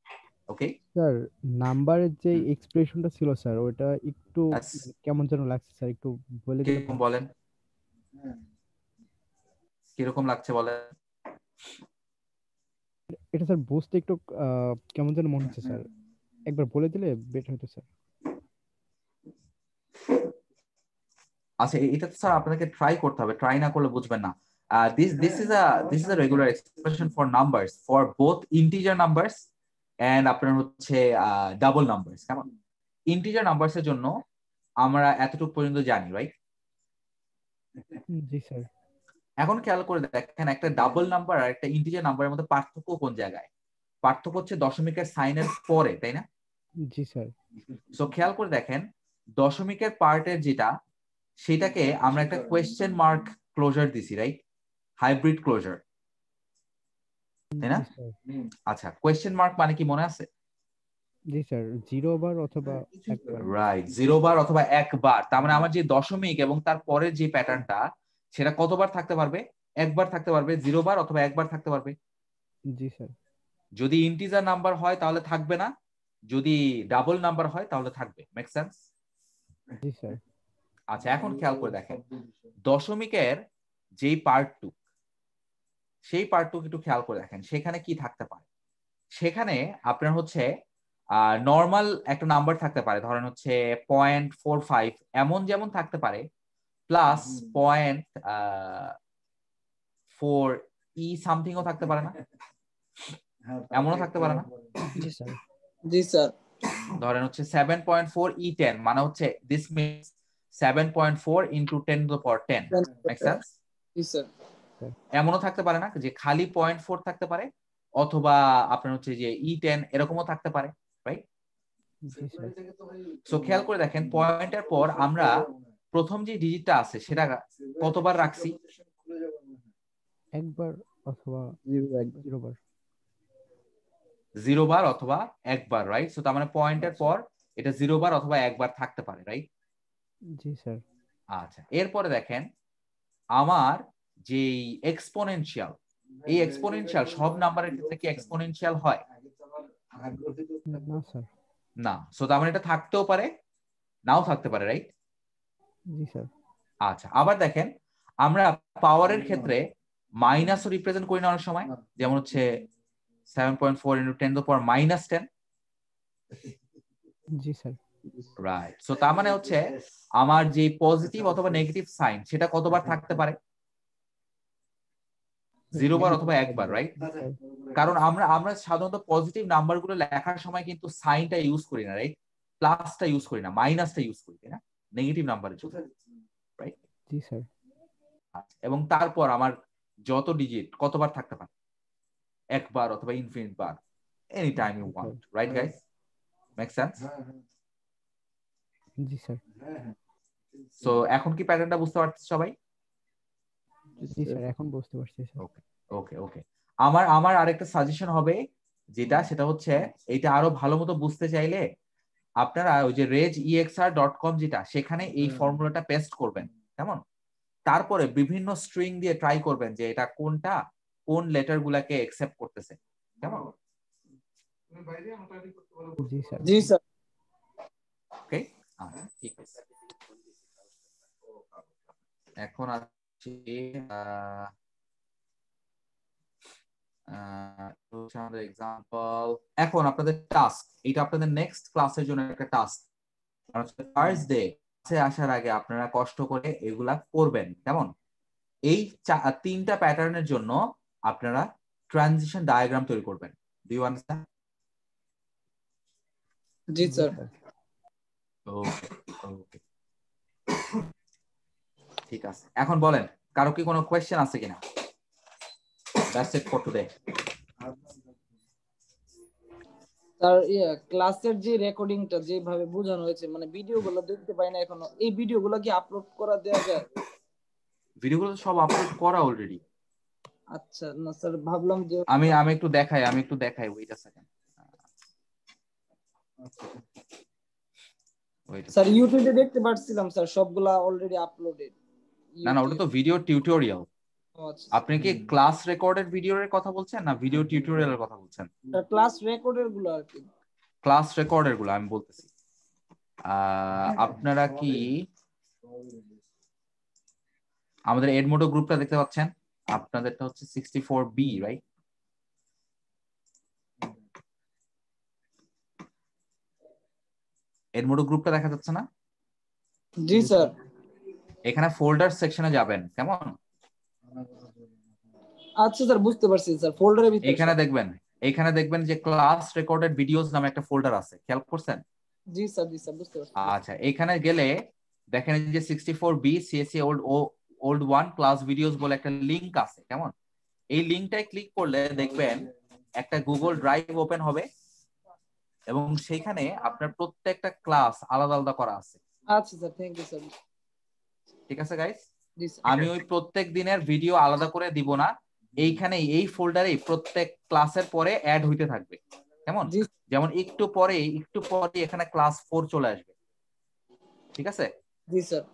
Okay sir নাম্বারের যে এক্সপ্রেশনটা ছিল স্যার ওটা একটু কেমন যেন লাগছে স্যার, একটু বলে দিলে কিরকম বলেন, কিরকম লাগছে বলেন? এটা স্যার বুঝতে একটু কেমন যেন মনে হচ্ছে স্যার, একবার বলে দিলে বেটার হতো স্যার। আচ্ছা, এটা তো স্যার আপনাকে ট্রাই করতে হবে, ট্রাই না করলে বুঝবেন না। this is a regular expression for numbers for both integer numbers and আপনার হচ্ছে ডাবল নাম্বারস। কেমন? ইন্টিজার নাম্বারস এর জন্য আমরা এতটুকু পর্যন্ত জানি, রাইট? জি স্যার। এখন খেয়াল করে দেখেন, একটা ডাবল নাম্বার আর একটা ইন্টিজার নাম্বারের মধ্যে পার্থক্য কোন জায়গায়? পার্থক্য হচ্ছে দশমিকের সাইনের পরে, তাই না? জি স্যার। সো খেয়াল করে দেখেন, দশমিকের পার্টের যেটা, সেটাকে আমরা একটা কোয়েশ্চেন মার্ক ক্লোজার দিছি, রাইট? হাইব্রিড ক্লোজার, তাই না? আচ্ছা, কোয়েশ্চেন মার্ক মানে কি মনে আছে? জি স্যার, 0 বার অথবা 1 বার। রাইট, 0 বার অথবা 1 বার। তার মানে আমার যে দশমিক এবং তার পরের যে প্যাটার্নটা, সেটা কতবার থাকতে পারবে? 1 বার থাকতে পারবে। 0 বার অথবা 1 বার থাকতে পারবে। জি স্যার। যদি ইন্টিজার নাম্বার হয় তাহলে থাকবে না, যদি ডাবল নাম্বার হয় তাহলে থাকবে। Make sense? জি স্যার। আচ্ছা, এখন খেয়াল করে দেখেন, দশমিকের যেই পার্টটুক, সেই পার্টটুক একটু খেয়াল করে দেখেন, সেখানে কি থাকতে পারে? সেখানে আপনার হচ্ছে নর্মাল একটা নাম্বার থাকতে পারে, ধরেন হচ্ছে 0.45 এমন যেমন থাকতে পারে, প্লাস 0.4 সামথিংও থাকতে পারে না? এমনও থাকতে পারে না? জি স্যার। জি স্যার। ধরেন হচ্ছে 7.4 মানে হচ্ছে this means 7.4 into 10 to the power 10। Make sense? জি স্যার। এমনও থাকতে পারে না যে খালি 0.4 থাকতে পারে, অথবা আপনার হচ্ছে যে E10 এরকমও থাকতে পারে, রাইট? জি স্যার। সো খেয়াল করে দেখেন, পয়েন্টের পর আমরা প্রথম যে ডিজিটটা আছে সেটা কতবার রাখছি? 1 বার অথবা 0 বার। 0 বার অথবা 1 বার, রাইট? সো তার মানে পয়েন্টের পর এটা 0 বার অথবা 1 বার থাকতে পারে, রাইট? জি স্যার। আচ্ছা, এরপরে দেখেন আমার যেই এক্সপোনেনশিয়াল, এই এক্সপোনেনশিয়াল সব নাম্বারের ক্ষেত্রে কি এক্সপোনেনশিয়াল হয়? না স্যার। না। সো তার মানে এটা থাকতেও পারে নাও থাকতে পারে, রাইট? জি স্যার। আচ্ছা, আবার দেখেন আমরা পাওয়ারের ক্ষেত্রে মাইনাসও রিপ্রেজেন্ট করি না অনেক সময়, যেমন হচ্ছে 7.4 × 10⁻⁻10। জি স্যার। রাইট। সো তার মানে হচ্ছে আমার যে পজিটিভ অথবা নেগেটিভ সাইন সেটা কতবার থাকতে পারে? 0 বার অথবা 1 বার, রাইট? কারণ আমরা সাধারণত পজিটিভ নাম্বারগুলো লেখার সময় কিন্তু সাইনটা ইউজ করি না, রাইট? প্লাসটা ইউজ করি না, মাইনাসটা ইউজ করি, তাই না? নেগেটিভ নাম্বারের জন্য, রাইট? জি স্যার। এবং তারপর আমার যত ডিজিট কতবার থাকতে পারে? 1 বার অথবা ইনফিনিট বার, any time you want, right guys? Make sense? জি স্যার। সো এখন কি প্যাটার্নটা বুঝতে পারছেন সবাই? জি স্যার, এখন বুঝতে পারছি স্যার। ওকে ওকে ওকে। আমার আরেকটা সাজেশন হবে, সেটা হচ্ছে এটা আরো ভালো মতো বুঝতে চাইলে আপনারা ওই যে regexr.com যেটা, সেখানে এই ফর্মুলাটা পেস্ট করবেন, কেমন? তারপরে বিভিন্ন স্ট্রিং দিয়ে ট্রাই করবেন যে এটা কোনটা কোন লেটার গুলাকে একসেপ্ট করতেছে, কেমন? জি স্যার। জি স্যার। ওকে, ঠিক আছে। এখন আসছি আমাদের এক্সাম্পল। এখন আপনাদের টাস্ক, এটা আপনাদের নেক্সট ক্লাসের জন্য একটা টাস্ক। থার্সডে ক্লাসে আসার আগে আপনারা কষ্ট করে এগুলা করবেন, কেমন? এই 3টা প্যাটার্নের জন্য আপনারা ট্রানজিশন ডায়াগ্রাম তৈরি করবেন। Do you understand? জি স্যার। ওকে ওকে, ঠিক আছে। এখন বলেন, কারো কি কোনো কোয়েশ্চেন আছে কিনা? That's it for today. Sir ক্লাসের যে রেকর্ডিংটা যেভাবে বোঝানো হয়েছে, মানে ভিডিওগুলো দেখতে পাই না এখনো, এই ভিডিওগুলো কি আপলোড করা দেওয়া যায়? ভিডিওগুলো সব আপলোড করা অলরেডি। আচ্ছা, না স্যার ভাবলাম যে আমি একটু দেখাই ওয়েট আ সেকেন্ড। স্যার ইউটিউবে দেখতে পাচ্ছিলাম স্যার সবগুলা অলরেডি আপলোডেড। না ওটা তো ভিডিও টিউটোরিয়াল। আচ্ছা, আপনি কি ক্লাস রেকর্ডেড ভিডিওর কথা বলছেন না ভিডিও টিউটোরিয়ালের কথা বলছেন? ক্লাস রেকর্ডের গুলো আর কি। ক্লাস রেকর্ডের গুলো আমি বলতেছি। আপনারা কি আমাদের এডমোডো গ্রুপটা দেখতে পাচ্ছেন? আপনাদেরটা হচ্ছে 64B, রাইট? এডমোডো গ্রুপটা দেখা যাচ্ছে না? জি স্যার। এখানে ফোল্ডার সেকশনে যাবেন, কেমন? আচ্ছা স্যার, বুঝতে পারছি স্যার। ফোল্ডারের ভিতরে এখানে দেখবেন যে ক্লাস রেকর্ডেড ভিডিওস নামে একটা ফোল্ডার আছে, খেয়াল করছেন? জি স্যার, জি স্যার, বুঝতে পারছি। আচ্ছা, এখানে গেলে দেখেন যে 64B CSE old 1 class videos বলে একটা লিংক আছে, কেমন? এই লিংকটায় ক্লিক করলে দেখবেন একটা গুগল ড্রাইভ ওপেন হবে এবং সেখানে আপনার প্রত্যেকটা ক্লাস আলাদা আলাদা করা আছে। আচ্ছা স্যার, থ্যাংক ইউ স্যার। ঠিক আছে গাইস? জি স্যার। আমি ওই প্রত্যেক দিনের ভিডিও আলাদা করে দিব না, এইখানে এই ফোল্ডারে প্রত্যেক ক্লাসের পরে অ্যাড হইতে থাকবে, কেমন? যেমন একটু পরে এখানে ক্লাস 4 চলে আসবে। ঠিক আছে? জি sir.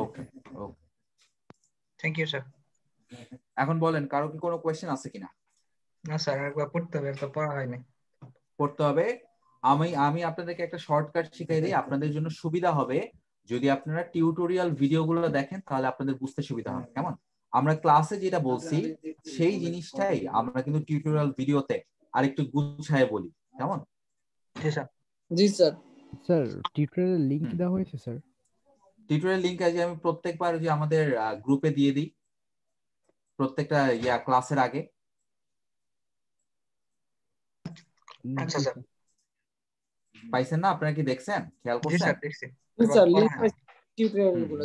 Okay okay, thank you sir. এখন বলেন, কারো কি কোনো কোয়েশ্চেন আছে কিনা? না স্যার, একবার পড়তে হবে, একটা পড়া হয়নি। পড়তে হবে। আমি আপনাদেরকে একটা শর্টকাট শিখিয়ে দিই, আপনাদের জন্য সুবিধা হবে যদি আপনারা টিউটোরিয়াল ভিডিওগুলো দেখেন, তাহলে আপনাদের বুঝতে সুবিধা হবে, কেমন? আমরা ক্লাসে যেটা বলছি সেই জিনিসটাই আমরা কিন্তু টিউটোরিয়াল ভিডিওতে আরেকটু গুছায় বলি, কেমন? জি স্যার। জি স্যার। স্যার টিউটোরিয়াল লিংক দেওয়া হয়েছে স্যার? টিউটোরিয়াল লিংক আজ আমি প্রত্যেকবার যে আমাদের গ্রুপে দিয়ে দিই প্রত্যেকটা ক্লাসের আগে। আচ্ছা স্যার। পাইছেন না? আপনারা কি দেখছেন, খেয়াল জি করছেন? স্যার, দেখছি। জি স্যার, লিংক টিউটোরিয়াল গুলো।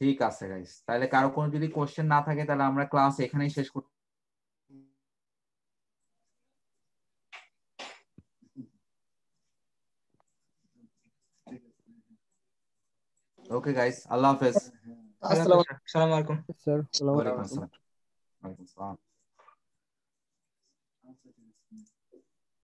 ঠিক আছে গাইস, তাহলে কারো কোনো যদি কোশ্চেন না থাকে তাহলে আমরা ক্লাস এখানেই শেষ করতে। ওকে গাইস, আল্লাহ হাফেজ। আসসালামু আসসালামু আলাইকুম। স্যার ওয়ালাইকুম আসসালাম।